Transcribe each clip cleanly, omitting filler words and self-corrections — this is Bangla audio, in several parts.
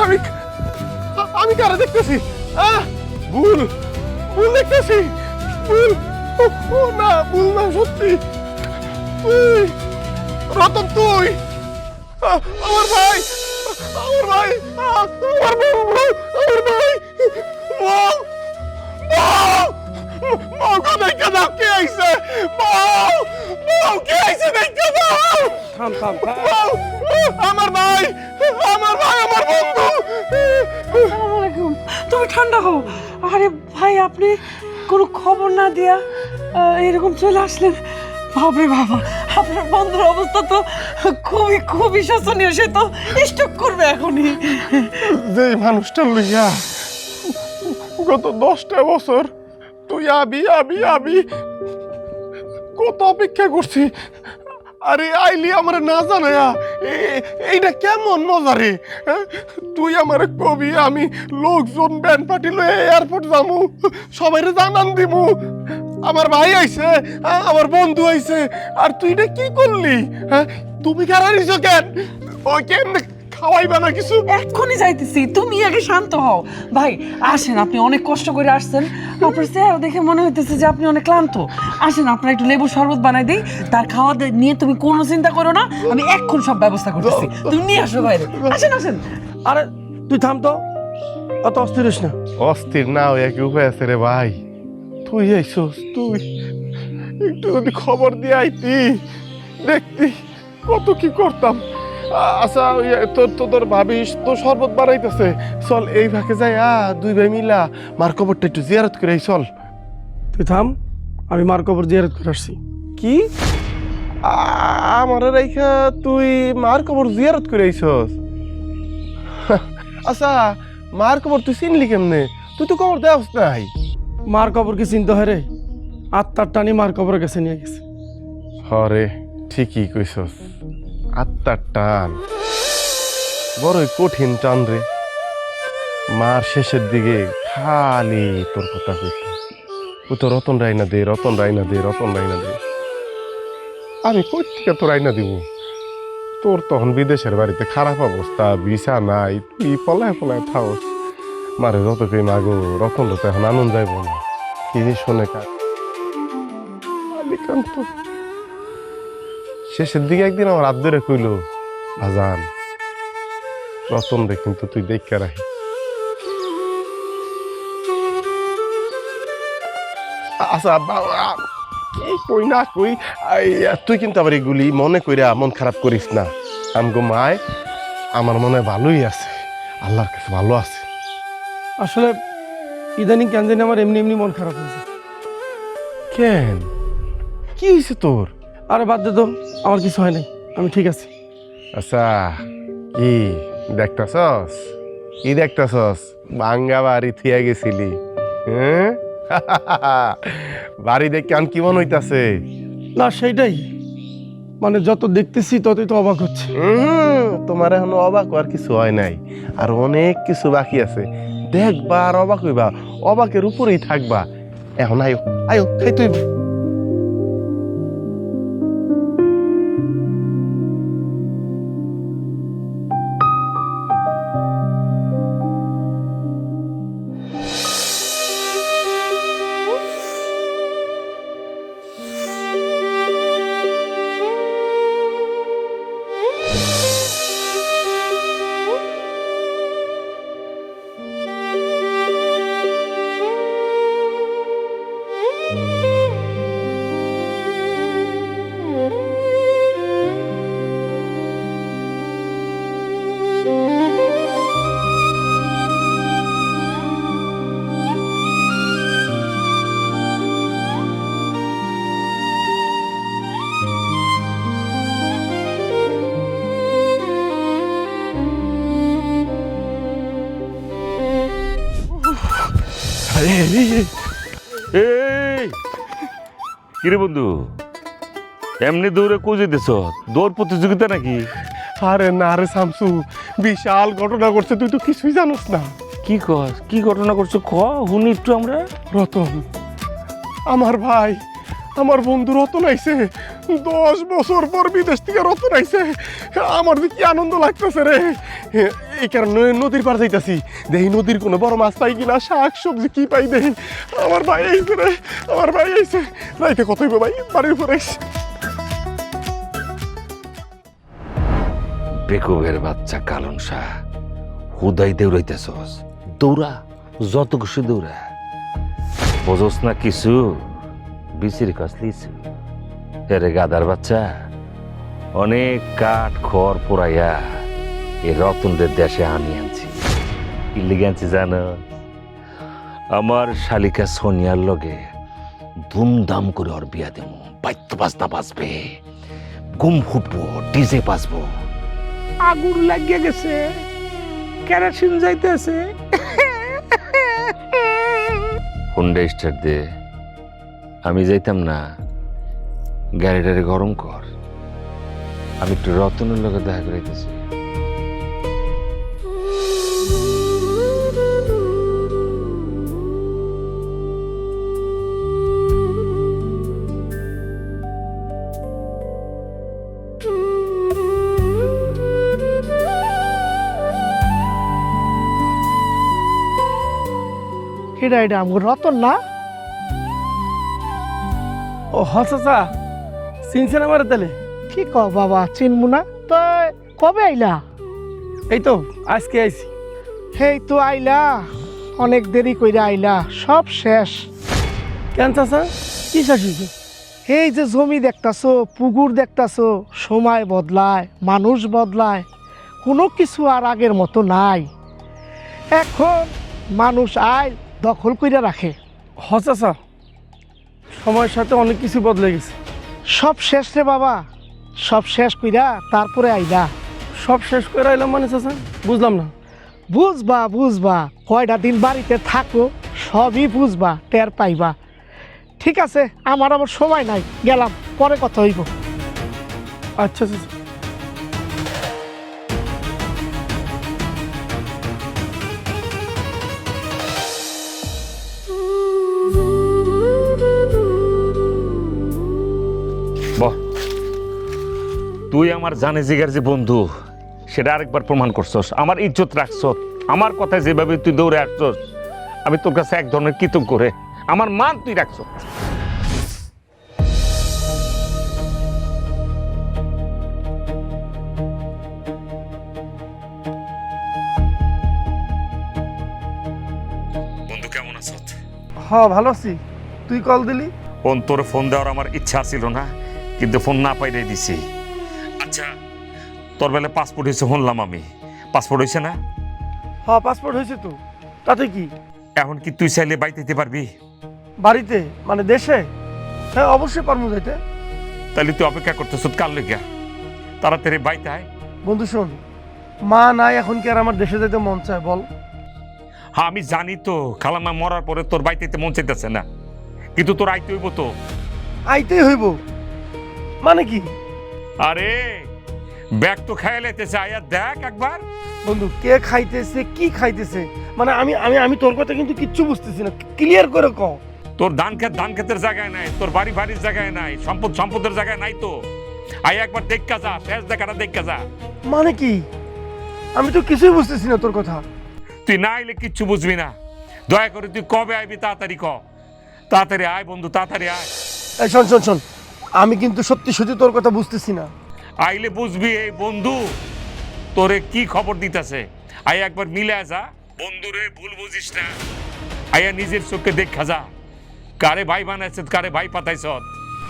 আমি আমি কারা দেখতেছি? ভুল ভুল দেখতেছি, ভুল। ও না, ভুল না, সত্যি তুই রতন, তুই আমার ভাই, আমার ভাই, আমার বন্ধু, আমার ভাই। বউ, বউ, বউ দেখে দাও কে আইছে, বউ, বউ কে আইছে দেখে দাও। থাম থাম থাম। বউ, আমার ভাই, আমার ভাই, আমার বন্ধু। আসসালামু আলাইকুম। তুমি ঠান্ডা হও। আরে ভাই, আপনি কোনো খবর না দিয়া এরকম চলে আসলেন? বাপরে বাবা, আপনার বন্ধুর অবস্থা তো খুবই খুবই শোচনীয়। সে তো স্ট্রোক করবে এখনই। যে মানুষটা লইয়া গত 10টা বছর তুই আবি আবি আবি কত অপেক্ষা করছি, আরে আইলি আমার না জানায়া এইটা কেমন মজা রে? তুই আমার কবি, আমি লোকজন ব্যান্ড পার্টি লয়ে এয়ারপোর্ট যামু, সবাইরে জানান দিমু আমার ভাই আইছে, আমার বন্ধু আইছে, আর তুই এটা কি করলি? তুমি কারা নিছ কেন? ওই কেন খাওয়াইবা না কিছু? এক্ষুনি যাইতেছি, তুমি আগে শান্ত হও। ভাই আসেন, আপনি অনেক কষ্ট করে আসছেন, আপনার চেহারা দেখে মনে হইতেছে যে আপনি অনেক ক্লান্ত। আসেন, আপনার একটু লেবু শরবত বানাই দিই, তার খাওয়া নিয়ে তুমি কোনো চিন্তা করো না, আমি এক্ষুনি সব ব্যবস্থা করতেছি। তুমি নিয়ে আসো বাইরে, আসেন আসেন। আরে তুই থাম তো, অত অস্থির হইস না। অস্থির না ওই একই উপায় আছে রে ভাই। তুই আইসস, তুই একটু যদি খবর দিয়ে আইতি, দেখতি কত কি করতাম। আচ্ছা ওই তোর ভাবিস তো শরবত বানাইতেছে, চল এই ভাগে যাই, দুই ভাই মিলা মার কবরটা একটু জিয়ারত করে আই, চল। তুই থাম, আমি মার কবর জিয়ারত করে আসছি। কি আমার রাইখা তুই মার কবর জিয়ারত করে আইসস? আচ্ছা মার কবর তুই চিনলি কেমনে? তুই তো কবর দেওয়াস নাই। মার কবর কি চিনতে হয় রে? আত্মার টানি মার কবরের কাছে নিয়ে গেছে। হরে ঠিকই কইছস, আত্মার টান বড়ই কঠিন টান রে। মার শেষের দিকে খালি তোর কথা কইত, ও তো রতন রাইনা দে, রতন রাইনা দে, রতন রাইনা দে। আমি কই থেকে তোর রাইনা দিব? তোর তখন বিদেশের বাড়িতে খারাপ অবস্থা, ভিসা নাই, তুই পলায় পলায় থাকস। মারে যত কই মাগো, রতন তো এখন আনন্দ যাইব না, কি শোনে কার শেষের দিকে একদিন আমার হাত ধরে কইল, আজান রতন রে কিন্তু তুই দেখে রাখি। আচ্ছা কি কই না কই, তুই কিন্তু আবার এগুলি মনে কইরা মন খারাপ করিস না। আমগো মায় আমার মনে ভালোই আছে, আল্লাহর কাছে ভালো আছে। আসলে ইদানিং কেন জানি আমার এমনি এমনি মন খারাপ হয়েছে। কেন, কি হয়েছে তোর? আরে বাদ দে তো, আমার কিছু হয় নাই, আমি ঠিক আছি। আচ্ছা কি দেখতাছস, কি দেখতাছস? ভাঙ্গা বাড়ি থিয়া গেছিলি, হ্যাঁ? বাড়ি দেখে আন কি মনে হইতাছে? না সেইটাই, মানে যত দেখতেছি ততই তো অবাক হচ্ছে। তোমার এখন অবাক হওয়ার কিছু হয় নাই, আর অনেক কিছু বাকি আছে। দেখবা আর অবাক হইবা, অবাকের উপরেই থাকবা। এখন আয়ো আয়ো, খাই তুই। কিরে বন্ধু, এমনি দৌড়ে কোজে দিছ? দৌড় প্রতিযোগিতা নাকি? আরে না রে শামসু, বিশাল ঘটনা করছে, তুই তো কিছুই জানোস না। কি কর, কি ঘটনা করছো খ শুনি একটু আমরা। রতন, আমার ভাই, আমার বন্ধু রতন আইছে, 10 বছর পর বিদেশ থেকে রতন আইছে। আমার যে কি আনন্দ লাগতেছে রে, এই কারণে নদীর পার যাইতাছি। দেখি নদীর কোনো বড় মাছ পাই কিনা, শাক সবজি কি পাই দেখি। আমার ভাই আইছে রে, আমার ভাই আইছে। রাইতে কত হইব ভাই, বাড়ির উপর আইছে। বেকুবের বাচ্চা কালন শাহ, হুদাই দৌড়াইতেছস। দৌড়া, যত খুশি দৌড়া। বোঝস না কিছু, বিচির কাছ লিচু। এরে গাদার বাচ্চা, অনেক কাঠ খড় পোড়াইয়া এই রতনদের দেশে আমি আনছি। কি লিগে আনছি জানো? আমার শালিকা সোনিয়ার লগে ধুমধাম করে ওর বিয়া দেব। বাদ্য বাজনা বাজবে, গুম ফুটবো, ডিজে বাজবো। আগুন লাগিয়ে গেছে, কেরোসিন যাইতেছে। হুন্ডা স্টার্ট দে, আমি যাইতাম না। গাড়িটারে গরম কর, আমি একটু রতনের লোকে দেখা করাইতেছি। কিরা এটা আমগো রতন না? ও হ চাচা, চিনছেন আমার তাহলে? কি ক বাবা, চিনমু না তো? কবে আইলা? এই তো আজকে আইছি। হেই তো আইলা, অনেক দেরি কইরা আইলা, সব শেষ। কেন চাচা, কি শেষ হয়েছে? এই যে জমি দেখতাছো, পুকুর দেখতাছো, সময় বদলায়, মানুষ বদলায়, কোনো কিছু আর আগের মতো নাই। এখন মানুষ আয় দখল কইরা রাখে। হ চাচা, সময়ের সাথে অনেক কিছু বদলে গেছে। সব শেষ রে বাবা, সব শেষ কইরা তারপরে আইলা। সব শেষ করে আইলাম মানে চাচা, বুঝলাম না। বুঝবা বুঝবা, কয়টা দিন বাড়িতে থাকো সবই বুঝবা, টের পাইবা। ঠিক আছে, আমার আবার সময় নাই, গেলাম, পরে কথা হইব। আচ্ছা চাচা। বহ, তুই আমার জানে জিগার যে বন্ধু, সেটা আরেকবার প্রমাণ করছস। আমার ইজ্জত রাখছস, আমার কথায় যেভাবে তুই দৌড়ে আসছস, আমি তোর কাছে এক ধরনের কৃতজ্ঞ করে আমার মান তুই রাখছস। বন্ধু কেমন আছ? হ ভালো আছি, তুই কল দিলি? তোর ফোন দেওয়ার আমার ইচ্ছা ছিল না, কিন্তু ফোন না পাইলে দিছি। আচ্ছা, তোর বেলা পাসপোর্ট হয়েছে শুনলাম আমি। পাসপোর্ট হয়েছে না? হ পাসপোর্ট হয়েছে তো, তাতে কি? এখন কি তুই চাইলে বাইতে যেতে পারবি? বাড়িতে মানে দেশে? হ্যাঁ অবশ্যই পারবো যাইতে। তাহলে তুই অপেক্ষা করতেছ কার লেগা? তাড়াতাড়ি বাইতে আয়। বন্ধু শোন, মা নাই এখন, কি আর আমার দেশে যেতে মন চায় বল? হ্যাঁ আমি জানি তো, খালামা মরার পরে তোর বাইতে যেতে মন চাইতেছে না, কিন্তু তোর আইতে হইব তো। আইতেই হইব মানে কি? আরে ব্যাগ তো খাইয়া লাইতেছে, আয়া দেখ একবার। বন্ধু কে খাইতেছে, কি খাইতেছে, মানে আমি আমি আমি তোর কথা কিন্তু কিচ্ছু বুঝতেছি না, ক্লিয়ার করে কও। তোর ধান ক্ষেতের জায়গায় নাই, তোর বাড়ির জায়গায় নাই, সম্পদের জায়গায় নাই তো। আয়া একবার দেখা যা, শেষ দেখাটা দেখা যা। মানে কি? আমি তো কিছুই বুঝতেছি না তোর কথা। তুই না আইলে কিচ্ছু বুঝবি না। দয়া করে তুই কবে আইবি তাড়াতাড়ি ক। তাড়াতাড়ি আয় বন্ধু, তাড়াতাড়ি আয়। এই শোন শোন শোন, আমি কিন্তু সত্যি সত্যি তোর কথা বুঝতেছি না। আইলে বুঝবি এই বন্ধু তোরে কি খবর দিতেছে। আয় একবার মিলে যা বন্ধুরে, ভুল বুঝিস না। আয়া নিজের চোখে দেখা যা, কারে ভাই বানাইছে, কারে ভাই পাতাইছ।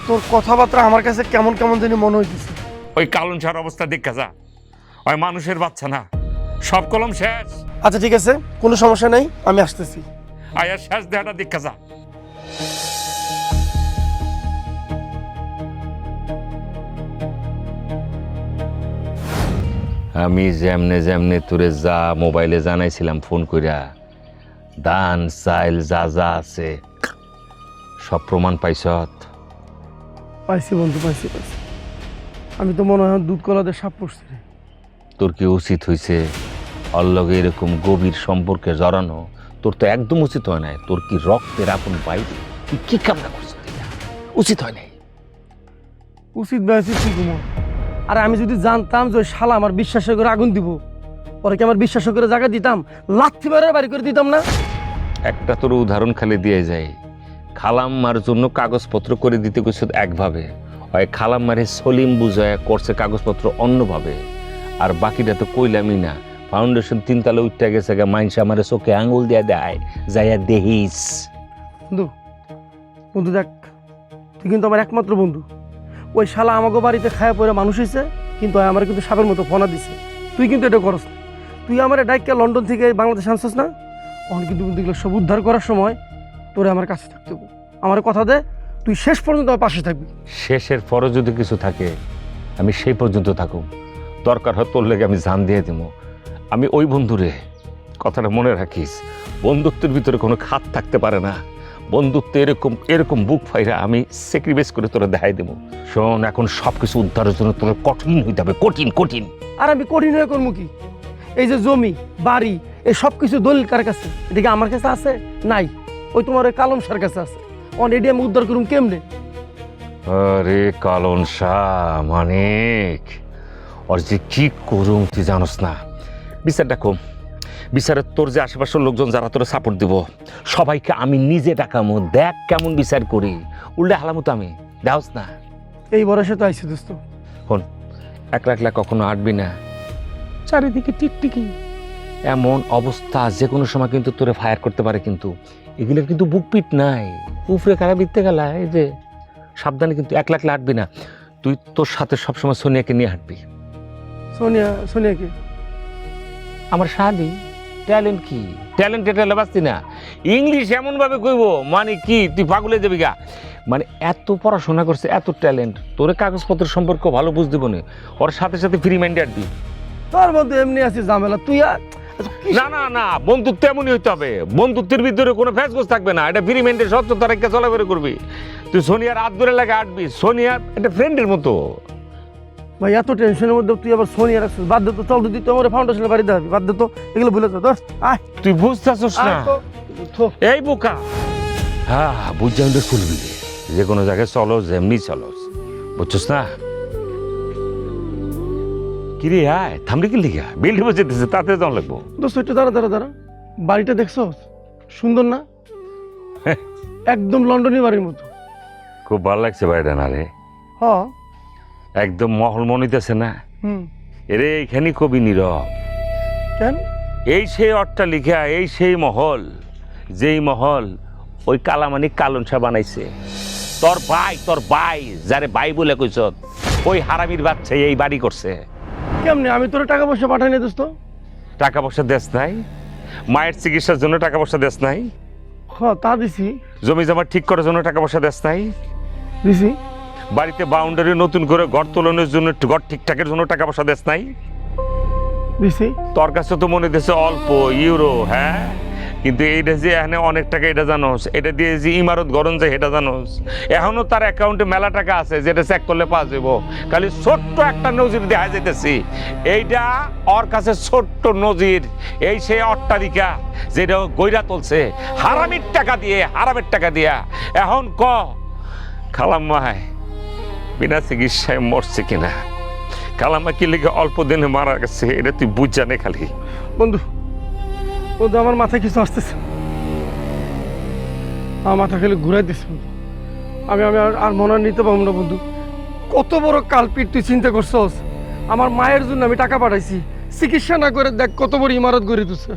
তোর কথাবার্তা আমার কাছে কেমন কেমন জানি মনে হইতেছে। ওই কালন সার অবস্থা দেখা যা, ওই মানুষের বাচ্চা না, সব কলম শেষ। আচ্ছা ঠিক আছে, কোনো সমস্যা নেই, আমি আসতেছি। আয়া শেষ দেহাটা দেখা যা। আমি যেমনে যেমনে তোরে যা মোবাইলে জানাইছিলাম ফোন কইরা, ধান চাইল যা যা আছে সব প্রমাণ পাইছত? পাইছি বন্ধু, পাইছি পাইছি। আমি তো মনে হয় দুধ কলাতে সাপ পড়ছি রে। তোর কি উচিত হয়েছে ওর লগে এরকম গভীর সম্পর্কে জড়ানো? তোর তো একদম উচিত হয় নাই। তোর কি রক্তের আপন বাইরে, তুই কি কামনা করছিস? উচিত হয় নাই। উচিত বেশি ঠিক। আর আমি যদি জানতাম যে ওই শালা আমার বিশ্বাসের করে আগুন দিব, ওরা কি আমার বিশ্বাস করে জায়গা দিতাম, লাথি মারে বাড়ি করে দিতাম না? একটা তোর উদাহরণ খালি দিয়ে যায়, খালাম্মার জন্য কাগজপত্র করে দিতে গেছে একভাবে, হয় খালাম্মারে সলিম বুঝায় করছে কাগজপত্র অন্যভাবে, আর বাকিটা তো কইলামই না। ফাউন্ডেশন 3 তলা উঠতে গেছে, মাইনস আমার চোখে আঙুল দিয়ে দেয়, যাইয়া দেহিস। বন্ধু, বন্ধু দেখ, তুই কিন্তু আমার একমাত্র বন্ধু। ওই শালা আমাকে বাড়িতে খায়া পড়ে মানুষ হয়েছে, কিন্তু আমার কিন্তু সাপের মতো ফোনা দিছে। তুই কিন্তু এটা করস না। তুই আমার ডাইকা লন্ডন থেকে বাংলাদেশ আনছিস না, তখন কিন্তু বন্ধুগুলো সব উদ্ধার করার সময় তোরে আমার কাছে থাকতে হবে। আমার কথা দে, তুই শেষ পর্যন্ত আমার পাশে থাকবি। শেষের পরে যদি কিছু থাকে আমি সেই পর্যন্ত থাকুম, দরকার হয় তোর লেগে আমি জান দিয়ে দেবো। আমি ওই বন্ধুরে, কথাটা মনে রাখিস, বন্ধুত্বের ভিতরে কোনো খাত থাকতে পারে না। বন্ধুত্ব এরকম এরকম বুক ফাইরা আমি স্যাক্রিফাইস করে তোরা দেখাই দেবো। শোন, এখন সব কিছু উদ্ধারের জন্য তোর কঠিন হইতে হবে, কঠিন কঠিন। আর আমি কঠিন হয়ে করবো কি? এই যে জমি বাড়ি এই সব কিছু দলিল কার কাছে? এটা কি আমার কাছে আছে? নাই, ওই তোমার ওই কালম সার কাছে আছে। অন এডি আমি উদ্ধার করুম কেমনে? আরে কালন শাহ মানিক, ওর যে কি করুম তুই জানোস না। বিচারটা কম, বিচারে তোর যে আশেপাশের লোকজন যারা তোর সাপোর্ট দিব সবাইকে আমি নিজে ডাকামো, দেখ কেমন বিচার করি। উল্টে হালামো তো আমি, দেওস না। এই বয়সে তো আইসি দোস্ত। শোন, একলা একলা কখনো আটবি না, চারিদিকে টিকটিকি। এমন অবস্থা যে কোনো সময় কিন্তু তোরে ফায়ার করতে পারে, কিন্তু এগুলোর কিন্তু বুক পিট নাই, উফরে খারাপ বিতে গেলা। এই যে সাবধানে, কিন্তু একলা একলা হাঁটবি না। তুই তোর সাথে সবসময় সোনিয়াকে নিয়ে হাঁটবি। সোনিয়া? সোনিয়াকে? আমার শাদি ট্যালেন্ট কি, ট্যালেন্ট এটা বাঁচতি না। ইংলিশ এমন ভাবে কইব মানে কি তুই পাগলে যাবি গা। মানে এত পড়াশোনা করছে, এত ট্যালেন্ট, তোরে কাগজপত্র সম্পর্ক ভালো বুঝ দিব না। ওর সাথে সাথে ফ্রি মাইন্ডে আডবি। তোর মধ্যে এমনি আছে ঝামেলা, তুই না না না, বন্ধুত্ব এমনই হইতে হবে। বন্ধুত্বের ভিতরে কোনো ফ্যাসগোস থাকবে না, এটা ফ্রি মাইন্ডে স্বচ্ছতা রেখে চলাফেরা করবি। তুই সোনিয়ার হাত ধরে লাগে আটবি, সোনিয়ার এটা ফ্রেন্ডের মতো। ভাই এত টেনশনের মধ্যে তুই আবার সোনিয়া রাখছিস। বাদ দে তো, চল তুই তো আমার ফাউন্ডেশনের বাড়িতে যাবি। বাদ দে তো, এগুলো ভুলে যা দোস্ত। আয় তুই বুঝতেছস না? এই বোকা, হ্যাঁ বুঝছি, আমি চলবি যে কোনো জায়গায় চলো, যেমনি চলো, বুঝছস না? কিরে আয়, থামলি কি লিখা? বিল্ডিং যেতেছে, তাতে যাওয়া লাগবো। দোস্ত একটু দাঁড়া দাঁড়া দাঁড়া, বাড়িটা দেখছো? সুন্দর না? একদম লন্ডনের বাড়ির মতো। খুব ভালো লাগছে বাড়িটা না রে? হ। একদম মহল মনিতেছে না? এরে এইখানে কবি নীরব। কেন? এই সেই অট্টালিকা, এই সেই মহল, যেই মহল ওই কালামানিক কালন শাহ বানাইছে। তোর ভাই যারে ভাই বলে কইছ, ওই হারামির বাচ্চা এই বাড়ি করছে। কেমনে? আমি তোর টাকা পয়সা পাঠাই না দোস্ত। টাকা পয়সা দেশ নাই? মায়ের চিকিৎসার জন্য টাকা পয়সা দেশ নাই? হ, তা দিছি। জমি জমা ঠিক করার জন্য টাকা পয়সা দেশ নাই? দিছি। বাড়িতে বাউন্ডারি নতুন করে ঘর তোলনের জন্য, ঘর ঠিকঠাকের জন্য টাকা পয়সা দেশ নাই? দিছি। তোর কাছে তো মনে দিছে অল্প ইউরো, হ্যাঁ, কিন্তু এইটা যে এখানে অনেক টাকা, এটা জানোস? এটা দিয়ে যে ইমারত গরম যায় এটা জানোস? এখনো তার অ্যাকাউন্টে মেলা টাকা আছে, যেটা চেক করলে পাওয়া যাবো। খালি ছোট্ট একটা নজির দেখা যাইতেছি, এইটা ওর কাছে ছোট্ট নজির। এই সেই অট্টালিকা যেটা গইরা তুলছে হারামির টাকা দিয়ে, হারামের টাকা দিয়া। এখন ক খালাম্মায় বিনা চিকিৎসায় মরছে কিনা, কালাম্মা কি লেগে অল্প দিনে মারা গেছে, এটা তুই বুঝ জানে খালি। বন্ধু, বন্ধু আমার মাথায় কিছু আসতেছে, আমার মাথা খালি ঘুরাই দিচ্ছে বন্ধু। আমি আর মনে নিতে পারবো না বন্ধু। কত বড় কালপিট তুই চিন্তা করছস? আমার মায়ের জন্য আমি টাকা পাঠাইছি, চিকিৎসা না করে দেখ কত বড় ইমারত গড়ে দিচ্ছে।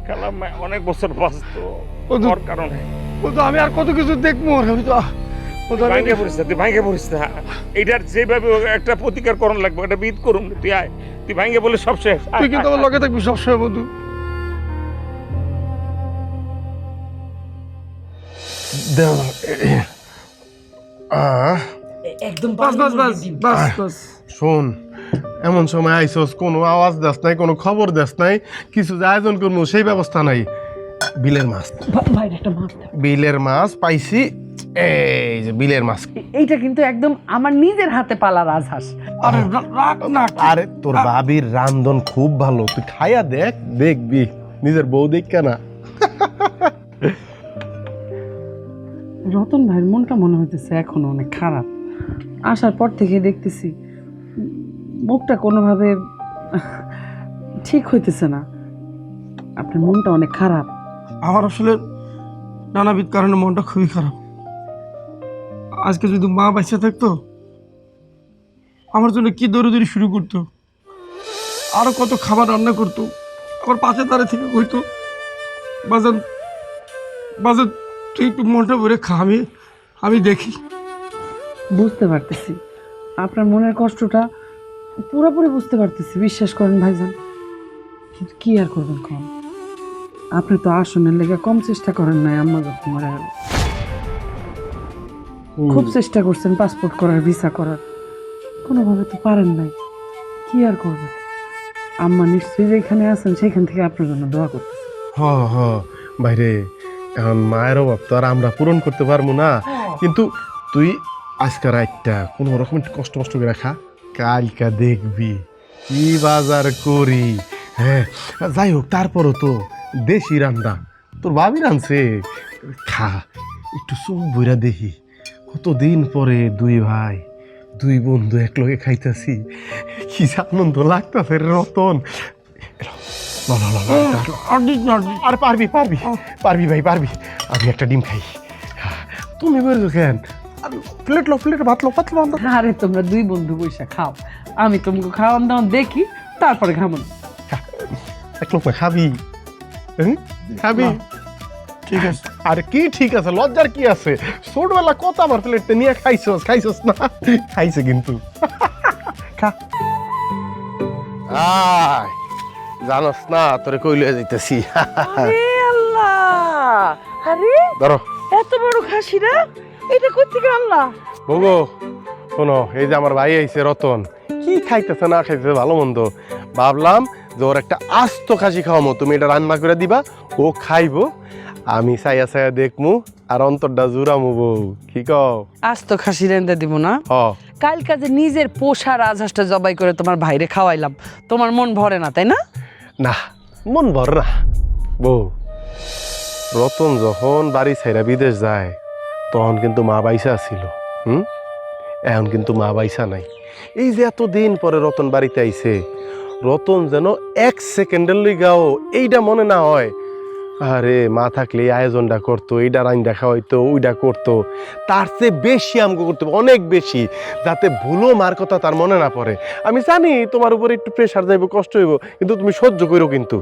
কালাম্মা অনেক বছর বাঁচতো বন্ধু, ওর কারণে। বন্ধু আমি আর কত কিছু দেখবো, আমি তো ভাঙ্গে পড়িস না, তুই ভাঙ্গে পড়িস না। এটার যেভাবে একটা প্রতিকার করণ লাগবে, একটা বিদ করুন। তুই আয়, তুই ভাঙ্গে বলে সব শেষ। তুই কিন্তু আমার লগে থাকবি সবসময় বন্ধু। একদম বাস বাস বাস বাস বাস। শোন, এমন সময় আইসস, কোনো আওয়াজ দেস নাই, কোনো খবর দেস নাই, কিছু যে আয়োজন করবো সেই ব্যবস্থা নাই। বিলের মাছ, ভাই একটা মাছ দাও। বিলের মাছ পাইছি, এই যে বিলের মাছ। এইটা কিন্তু একদম আমার নিজের হাতে পালা রাজহাঁস। আরে রাখ না। আরে তোর ভাবির রান্ধন খুব ভালো, তুই খাইয়া দেখ, দেখবি নিজের বউ দেখ না। রতন ভাইয়ের মনটা মনে হইতেছে এখনো অনেক খারাপ। আসার পর থেকে দেখতেছি মুখটা কোনোভাবে ঠিক হইতেছে না, আপনার মনটা অনেক খারাপ। আমার আসলে নানাবিধ কারণে মনটা খুবই খারাপ। আজকে যদি মা বাচ্চা থাকতো, আমার জন্য কি দৌড়ি শুরু করতো, আরো কত খাবার রান্না করতো, আমার পাশে দাঁড়িয়ে থেকে কইতো, বাজান বাজান তুই একটু মনটা ভরে খা, আমি দেখি। বুঝতে পারতেছি আপনার মনের কষ্টটা, পুরোপুরি বুঝতে পারতেছি, বিশ্বাস করেন ভাইজান। কিন্তু কি আর করবেন কম, আপনি তো আসনের লেগে কম চেষ্টা করেন নাই। আম্মা যখন মারা গেল খুব চেষ্টা করছেন পাসপোর্ট করার, ভিসা করার, কোনোভাবে তো পারেন নাই। কি আর করবেন, আম্মা নিশ্চয়ই যেখানে আছেন সেখান থেকে আপনার জন্য দোয়া করতেছে। হ বাইরে এখন মায়ের অভাব তো আর আমরা পূরণ করতে পারবো না, কিন্তু তুই আজকে রাতটা কোনো রকম একটু কষ্ট করে রাখা, কালকা দেখবি কি বাজার করি। হ্যাঁ যাই হোক, তারপরও তো দেশি রান্না তোর ভাবি রাঁধছে, খা একটু চোখ বইরা দেখি। কতদিন পরে দুই ভাই দুই বন্ধু একলগে খাইতেছি, কি যে আনন্দ লাগতেছে রে রতন। আর পারবি ভাই পারবি। আমি একটা ডিম খাই, তুমি বলছো কেন? প্লেট ভাত লো। আরে তোমরা দুই বন্ধু বৈশা খাও, আমি তোমাকে খাওয়ান দাওয়ান দেখি, তারপরে খাবো না। এক লোক খাবি? খাবি? ঠিক আছে। আর কি ঠিক আছে, লজ্জার কি আছে? ছোটবেলা কত আমার প্লেটটা নিয়ে খাইছস না? খাইছে কিন্তু। খা। আয় জানোস না তোরে কইলে যাইতেছি। আরে আল্লাহ, আরে ধরো এত বড় খাসিরা, এটা কই থেকে আনলা? বগো শোনো, এই যে আমার ভাই আইছে রতন, কি খাইতেছে না খাইতেছে ভালো মন্দ, ভাবলাম যে ওর একটা আস্ত খাসি খাওয়ামো, তুমি এটা রান্না করে দিবা, ও খাইবো, আমি ছায়া দেখমু আর অন্তরটা জুড়ামু। বউ কি কও? আজ তো খাসি রেন্দা দিব না, হ কাল কাজে নিজের পোষা রাজহাঁসটা জবাই করে তোমার ভাইরে খাওয়াইলাম, তোমার মন ভরে না তাই না? না, মন ভর না। বউ, রতন যখন বাড়ি ছাইরা বিদেশ যায় তখন কিন্তু মা বাইসা ছিল, এখন কিন্তু মা বাইসা নাই। এই যে এতদিন পরে রতন বাড়িতে আইছে, রতন যেন এক সেকেন্ডের লিগাও এইটা মনে না হয় আরে মা থাকলে এই আয়োজনটা করতো, এইটা রাইন দেখা হইতো, ওইটা করতো, তার চেয়ে বেশি আমগো করতে হবে, অনেক বেশি, যাতে ভুলো মার কথা তার মনে না পড়ে। আমি জানি তোমার উপরে একটু প্রেশার যাইব, কষ্ট হইব, কিন্তু তুমি সহ্য করো। কিন্তু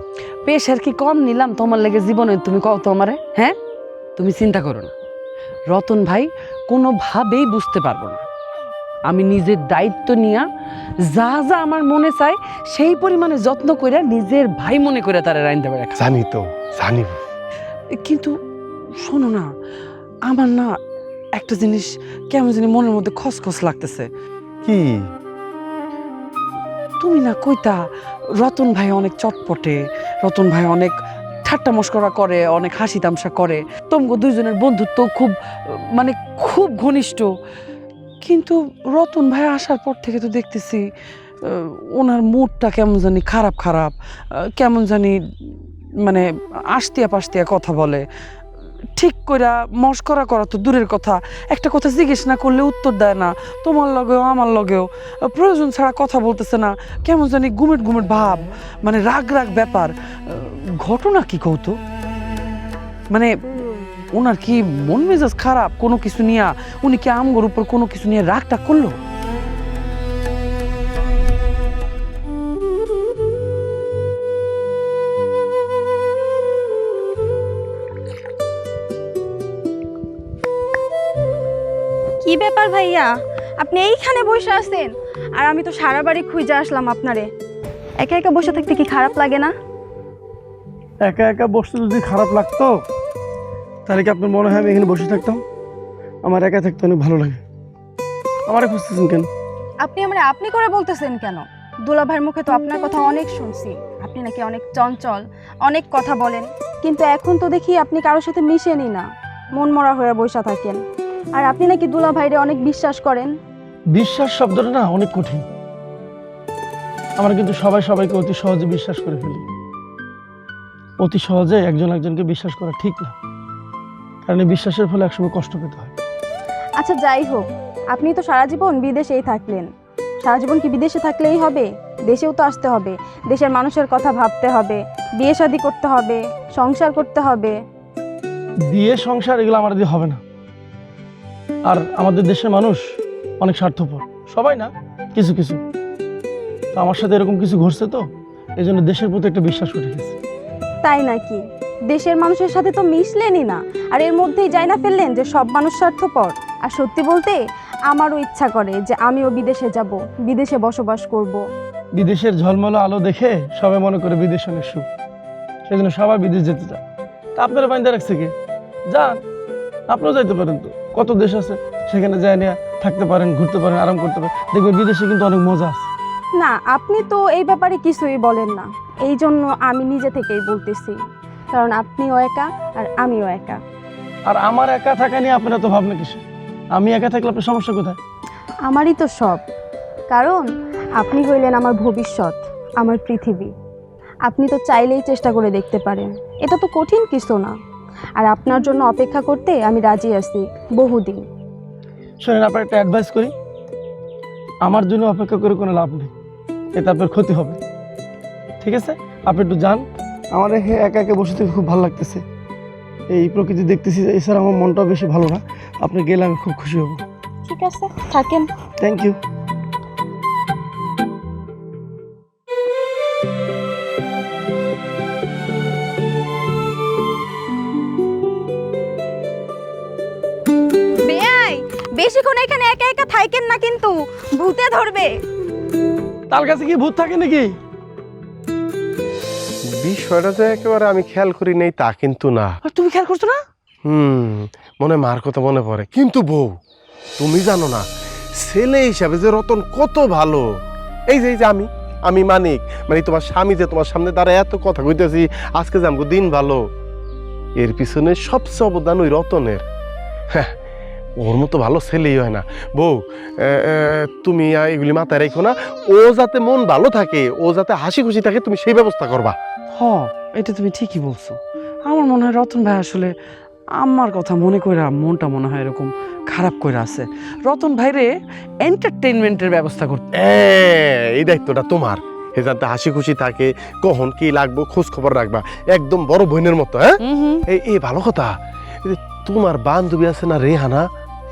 পেশার কি কম নিলাম তোমার লেগে জীবনে? তুমি কও তো আমারে, হ্যাঁ? তুমি চিন্তা করো না, রতন ভাই কোনোভাবেই বুঝতে পারবো না। আমি নিজের দায়িত্ব নিয়া যা যা আমার মনে চাই সেই পরিমাণে যত্ন করে নিজের ভাই মনে করে তারা রাইন্দা বেড়া। জানি তো, জানি। কিন্তু শোনো না, আমার না একটা জিনিস কেমন জানি মনের মধ্যে খসখস লাগতেছে। কি? তুমি না কইতা রতন ভাই অনেক চটপটে, রতন ভাই অনেক ঠাট্টা মস্করা করে, অনেক হাসি তামসা করে, তোমগো দুইজনের বন্ধুত্ব খুব মানে খুব ঘনিষ্ঠ। কিন্তু রতন ভাই আসার পর থেকে তো দেখতেছি ওনার মুডটা কেমন জানি খারাপ, কেমন জানি মানে আস্তিয়া পাস্তিয়া কথা বলে, ঠিক কইরা মস্করা করা তো দূরের কথা, একটা কথা জিজ্ঞেস না করলে উত্তর দেয় না, তোমার লগেও আমার লগেও প্রয়োজন ছাড়া কথা বলতেছে না, কেমন জানি গুমেট ভাব, মানে রাগ ব্যাপার। ঘটনা কি কৌতো? মানে ওনার কি মন মেজাজ খারাপ কোনো কিছু নিয়ে? উনি কি আমগোর উপর কোনো কিছু নিয়ে রাগটা করলো? কি ব্যাপার ভাইয়া, আপনি এইখানে বসে আছেন আর আমি তো সারা বাড়ি খুঁজে আসলাম আপনারে। একা একা বসে থাকতে কি খারাপ লাগে না? একা একা বসতে যদি খারাপ লাগতো তাহলে কি আপনার মনে হয় আমি এখানে বসে থাকতাম? আমার একা থাকতে অনেক ভালো লাগে। আমারে খুঁজতেছেন কেন? আপনি আমারে আপনি করে বলতেছেন কেন? দুলা ভাইয়ের মুখে তো আপনার কথা অনেক শুনছি, আপনি নাকি অনেক চঞ্চল, অনেক কথা বলেন, কিন্তু এখন তো দেখি আপনি কারোর সাথে মিশেনই না, মন মরা হয়ে বসে থাকেন। আর আপনি নাকি দুলা ভাইরে অনেক বিশ্বাস করেন। বিশ্বাস শব্দটা না অনেক কঠিন। আমরা কিন্তু সবাইকে অতি সহজে বিশ্বাস করে ফেলি। অতি সহজে একজন একজনকে বিশ্বাস করা ঠিক না, কারণ এই বিশ্বাসের ফলে একসময় কষ্ট পেতে হয়। আচ্ছা যাই হোক, আপনি তো সারা জীবন বিদেশেই থাকলেন, সারা জীবন কি বিদেশে থাকলেই হবে? দেশেও তো আসতে হবে, দেশের মানুষের কথা ভাবতে হবে, বিয়ে শাদী করতে হবে, সংসার করতে হবে। বিয়ে সংসার এগুলো আমার দিয়ে হবে না। আর আমাদের দেশের মানুষ অনেক স্বার্থপর, সবাই না, কিছু কিছু। তো আমার সাথে এরকম কিছু ঘটছে, তো এই জন্য দেশের প্রতি একটা বিশ্বাস উঠে গেছে। তাই নাকি? দেশের মানুষের সাথে তো মিশলেনই না, আর এর মধ্যেই যাই না ফেললেন যে সব মানুষ স্বার্থপর। আর সত্যি বলতে আমারও ইচ্ছা করে যে আমিও বিদেশে যাব, বিদেশে বসবাস করব। বিদেশের ঝলমলো আলো দেখে সবাই মনে করে বিদেশ অনেক সুখ, সেজন্য সবাই বিদেশ যেতে চায়। তা আপনারা বাইন্দা রাখছে কি? যান, আপনিও যাইতে পারেন। তো কত দেশ আছে, সেখানে যায় নিয়ে থাকতে পারেন, ঘুরতে পারেন, আরাম করতে পারেন। দেখবেন বিদেশে কিন্তু অনেক মজা আছে। না, আপনি তো এই ব্যাপারে কিছুই বলেন না, এই জন্য আমি নিজে থেকেই বলতেছি, কারণ আপনিও একা আর আমিও একা। আর আমার একা থাকা নিয়ে আপনারা তো ভাবনা কিসে? আমি একা থাকলে আপনার সমস্যা কোথায়? আমারই তো সব, কারণ আপনি হইলেন আমার ভবিষ্যৎ, আমার পৃথিবী। আপনি তো চাইলেই চেষ্টা করে দেখতে পারেন, এটা তো কঠিন কিছু না। আর আপনার জন্য অপেক্ষা করতে আমি রাজি আছি বহুদিন। শোনেন, আপনার একটা অ্যাডভাইস করি, আমার জন্য অপেক্ষা করে কোনো লাভ নেই, এতে আপনার ক্ষতি হবে। ঠিক আছে, আপনি একটু যান। আমার একা একা বসে থেকে খুব ভালো লাগতেছে, এই প্রকৃতি দেখতেছি। এছাড়া আমার মনটাও বেশি ভালো না। আপনি গেলে আমি খুব খুশি হব। ঠিক আছে, থাকেন। Thank you. বেয়াই, বেশিক্ষণ এখানে একা একা থাকেন না, কিন্তু ভূতে ধরবে। তার কাছে কি ভূত থাকে নাকি? বিষয়টা যে একেবারে আমি খেয়াল করি নেই তা কিন্তু না। তুমি খেয়াল করছো না? মনে মার কথা মনে পড়ে, কিন্তু বউ তুমি জানো না ছেলে হিসাবে যে রতন কত ভালো। এই যে আমি মানিক, মানে তোমার স্বামী যে তোমার সামনে দাঁড়ায় এত কথা কইতেছি, আজকে যে আমাকে দিন ভালো, এর পিছনে সবচেয়ে অবদান ওই রতনের। হ্যাঁ, ওর মতো ভালো ছেলেই হয় না। বউ তুমি এগুলি মাথায় রেখো না, ও যাতে মন ভালো থাকে, ও যাতে হাসি খুশি থাকে, তুমি সেই ব্যবস্থা করবা। এটা তুমি ঠিকই বলছো। আমার মনে হয় রতন ভাই আসলে আমার কথা মনে কইরা মনটা মনে হয় এরকম খারাপ করে আছে। রতন ভাইরে এন্টারটেইনমেন্টের ব্যবস্থা করতে। এই দায়িত্বটা তোমার, এ যাতে হাসি খুশি থাকে, কখন কি লাগবো খোঁজ খবর রাখবা, একদম বড় বোনের মতো। হ্যাঁ, এই ভালো কথা। এই যে তোমার বান্ধবী আছে না রেহানা,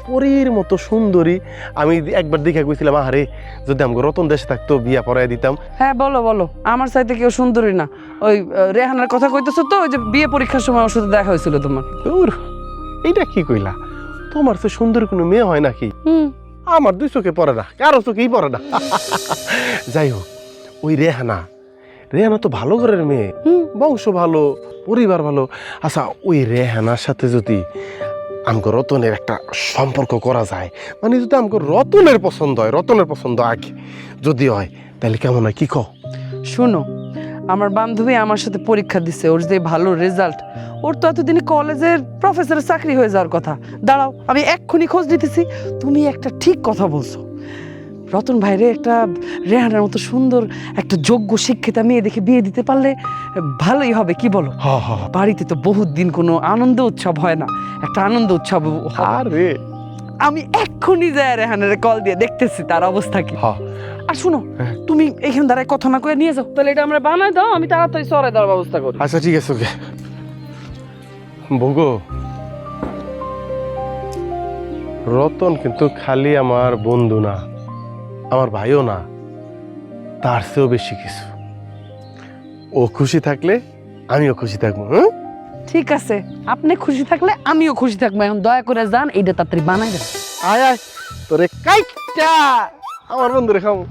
পরীর মতো সুন্দরী, আমি একবার দেখে গেছিলাম, আরে যদি আমাকে রতন দেশে থাকতো বিয়া পড়াই দিতাম। হ্যাঁ, বলো, আমার চাইতে কেউ সুন্দরী না। ওই রেহানার কথা কইতেছো তো? ওই যে বিয়ে পরীক্ষার সময় ওর সাথে দেখা হয়েছিল তোমার। এইটা কি কইলা? তোমার তো সুন্দর কোনো মেয়ে হয় নাকি? আমার দুই চোখে পড়ে না, কারো চোখেই পড়ে না। যাই হোক, ওই রেহানা তো ভালো ঘরের মেয়ে, বংশ ভালো, পরিবার ভালো। আচ্ছা, ওই রেহানার সাথে যদি আমাকে রতনের একটা সম্পর্ক করা যায়, মানে যদি আমাকে রতনের পছন্দ আগে যদি হয়, তাহলে কেমন হয়, কি কও? শোনো, আমার বান্ধবী আমার সাথে পরীক্ষা দিছে, ওর যে ভালো রেজাল্ট, ওর তো এতদিনে কলেজের প্রফেসরের চাকরি হয়ে যাওয়ার কথা। দাঁড়াও, আমি এক্ষুনি খোঁজ নিতেছি। তুমি একটা ঠিক কথা বলছো, রতন ভাইরে একটা রেহানার মতো সুন্দর একটা যোগ্য শিক্ষিতা মেয়ে দেখে বিয়ে দিতে পারলে ভালোই হবে, কি বলো? বাড়িতে তো বহুত দিন কোনো আনন্দ উৎসব হয় না, একটা আনন্দ উৎসব। আরে আমি এক্ষুনি যাই রেহানারে কল দিয়ে দেখতেছি তার অবস্থা কি। আর শুনো, তুমি এখানে দাঁড়ায় কথা না কয়ে নিয়ে যাও, তাহলে এটা আমরা বানাই দাও, আমি তাড়াতাড়ি সরাই দেওয়ার ব্যবস্থা করি। আচ্ছা, ঠিক আছে। ওকে ভোগো, রতন কিন্তু খালি আমার বন্ধু না, আমার ভাইও না, তার চেয়েও বেশি কিছু। ও খুশি থাকলে আমিও খুশি থাকবো। হ্যাঁ, ঠিক আছে, আপনি খুশি থাকলে আমিও খুশি থাকবো। এখন দয়া করে যান, এইটা তাড়াতাড়ি বানাই দেন। আয় তোরে কাইটা আমার বন্ধু রে খাবো।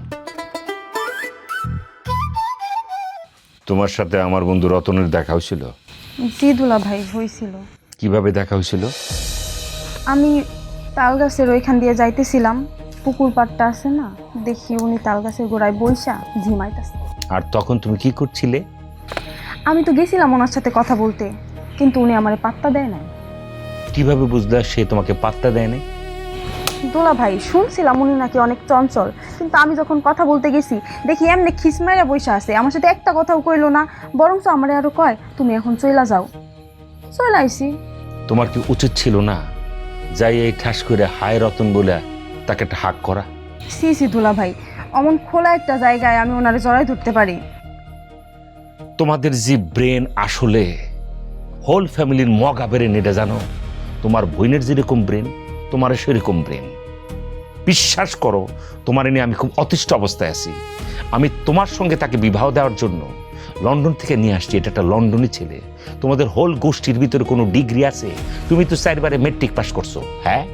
তোমার সাথে আমার বন্ধু রতনের দেখা হয়েছিল? জি দুলা ভাই, হয়েছিল। কিভাবে দেখা হয়েছিল? আমি তাল গাছের ওইখান দিয়ে যাইতেছিলাম, পুকুর পাড়টা আছে না, দেখি উনি তাল গাছের গোড়ায় বইসা ঝিমাইতেছে। আর তখন তুমি কি করছিলে? আমি তো গেছিলাম ওনার সাথে কথা বলতে, কিন্তু উনি আমারে পাত্তা দেয় না। কিভাবে বুঝলা সে তোমাকে পাত্তা দেয় নাই? দোলা ভাই, শুনছিলাম উনি নাকি অনেক চঞ্চল, কিন্তু আমি যখন কথা বলতে গেছি দেখি এমনি খিসমাইরা বইসা আছে, আমার সাথে একটা কথাও কইলো না, বরঞ্চ আমারে আরো কয় তুমি এখন চইলা যাও। চলে আইসি। তোমার কি উচিত ছিল না যাই এই ঠাস করে হায় রতন বলে তাকে একটা হাক করা? সি দুলা ভাই, অমন খোলা একটা জায়গায় আমি ওনারে জড়াই ধরতে পারি? তোমাদের যে ব্রেন আসলে হোল ফ্যামিলির মগা ব্রেন, এটা জানো? তোমার বোনের যেরকম ব্রেন, তোমার সেরকম ব্রেন। বিশ্বাস করো, তোমার নিয়ে আমি খুব অতিষ্ঠ অবস্থায় আছি। আমি তোমার সঙ্গে তাকে বিবাহ দেওয়ার জন্য লন্ডন থেকে নিয়ে আসছি। এটা একটা লন্ডনী ছেলে। তোমাদের হোল গোষ্ঠীর ভিতরে কোনো ডিগ্রি আছে? তুমি তো 4বারে মেট্রিক পাস করছো। হ্যাঁ,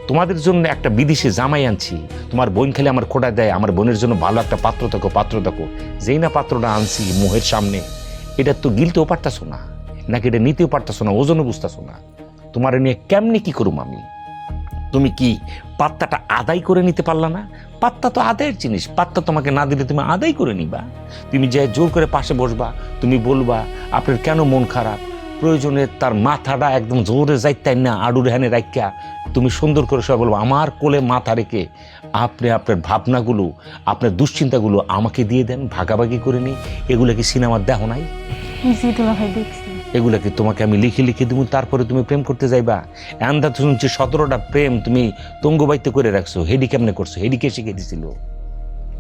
তোমাদের জন্য একটা বিদেশে জামাই আনছি। তোমার বোন খালি আমার খোঁড়া দেয়, আমার বোনের জন্য ভালো একটা পাত্র থাকো। যেই না পাত্রটা আনছি মুহের সামনে, এটা তো গিলতেও পারতাছো না, নাকি এটা নিতেও পারতাছো না, ওজনও বুঝতেছো না। তোমার নিয়ে কেমনি কি করুম আমি? তুমি কি পাত্তাটা আদায় করে নিতে পারলা না? পাত্তা তো আদায়ের জিনিস, পাত্তা তোমাকে না দিলে তুমি আদায় করে নিবা। তুমি যে জোর করে পাশে বসবা, তুমি বলবা আপনার কেন মন খারাপ, প্রয়োজনে তার মাথাটা একদম জোরে যাইতেন না আডুর হ্যানে রাখিয়া তুমি সুন্দর করে সব বলবো, আমার কোলে মাথা রেখে আপনি আপনার ভাবনাগুলো, আপনার দুশ্চিন্তাগুলো আমাকে দিয়ে দেন, ভাগাভাগি করে নিই। এগুলো কি সিনেমার দেখো নাই? জি দুলাভাই, দেখছি। এগুলা কি তোমাকে আমি লিখে দেবো, তারপরে তুমি প্রেম করতে যাইবা? এন্দা তো শুনছি 17টা প্রেম তুমি তঙ্গবাইতে করে রাখছো। হেডি কেমনে করছো? হেডি কে শিখে দিছিল?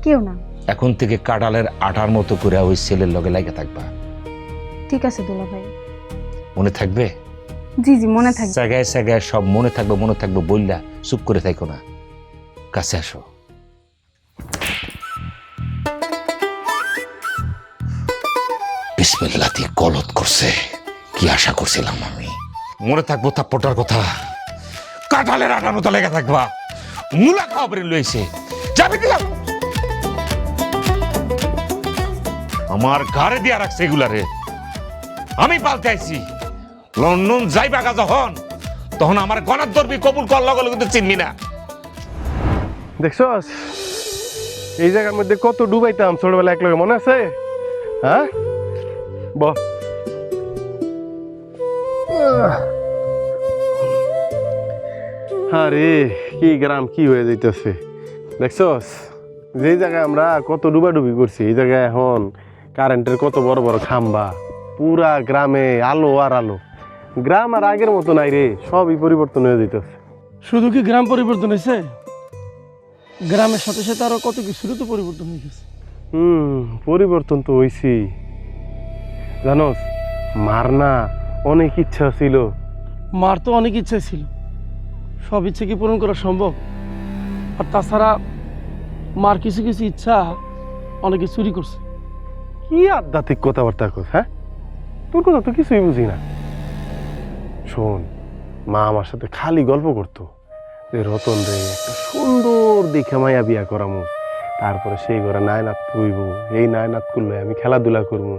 কেউ না। এখন থেকে কাঁঠালের আটার মতো করে ওই ছেলের লগে লাগে থাকবা। ঠিক আছে দুলাভাই। মনে থাকবে? জি জি, মনে থাকবে। জায়গায় সব মনে থাকবে বললা চুপ করে থাকো না, কাছে আসো। বিসমিল্লাহ দিয়ে গলত করছে, কি আশা করছিলাম আমি? মনে থাকবো থাপ্পটার কথা। কাঁঠালের আটার মতো লেগে থাকবা, মূলা খাওয়া বেরিয়ে লইছে। যাবে দিলাম আমার ঘরে দিয়া রাখছে এগুলারে। আমি পাল্টে আইছি। লন্ডন যাইবা গা যখন, তখন আমার গণার দরবি কবুল কর লগে কিন্তু চিনবি না। দেখছস এই জায়গার মধ্যে কত ডুবাইতাম ছোটবেলা একলগে, মনে আছে? হ্যাঁ, বস। আরে কি গ্রাম কি হয়ে যাইতেছে দেখছস? যে জায়গায় আমরা কত ডুবাডুবি করছি, এই জায়গায় এখন কারেন্টের কত বড় বড় খাম্বা, পুরা গ্রামে আলো আর আলো। গ্রাম আর আগের মতো নাই রে, সবই পরিবর্তন হয়ে যাইতেছে। শুধু কি গ্রাম পরিবর্তন হয়েছে, গ্রামের সাথে সাথে আরো কত কিছুরও তো পরিবর্তন হয়ে গেছে। পরিবর্তন তো হইছি। জানোস, মার না অনেক ইচ্ছা ছিল। মার তো অনেক ইচ্ছা ছিল, সব ইচ্ছে কি পূরণ করা সম্ভব? আর তাছাড়া মার কিছু কিছু ইচ্ছা অনেকে চুরি করছে। কি আধ্যাত্মিক কথাবার্তা কর, হ্যাঁ? তোর কথা তো কিছুই বুঝি না। শোন, মা আমার সাথে খালি গল্প করতো যে রতন রে একটা সুন্দর দেখে মাইয়া বিয়া করামু, তারপরে সেই ঘরে নায়নাথ কইব, এই নায়নাথ করলে আমি খেলাধুলা করবো।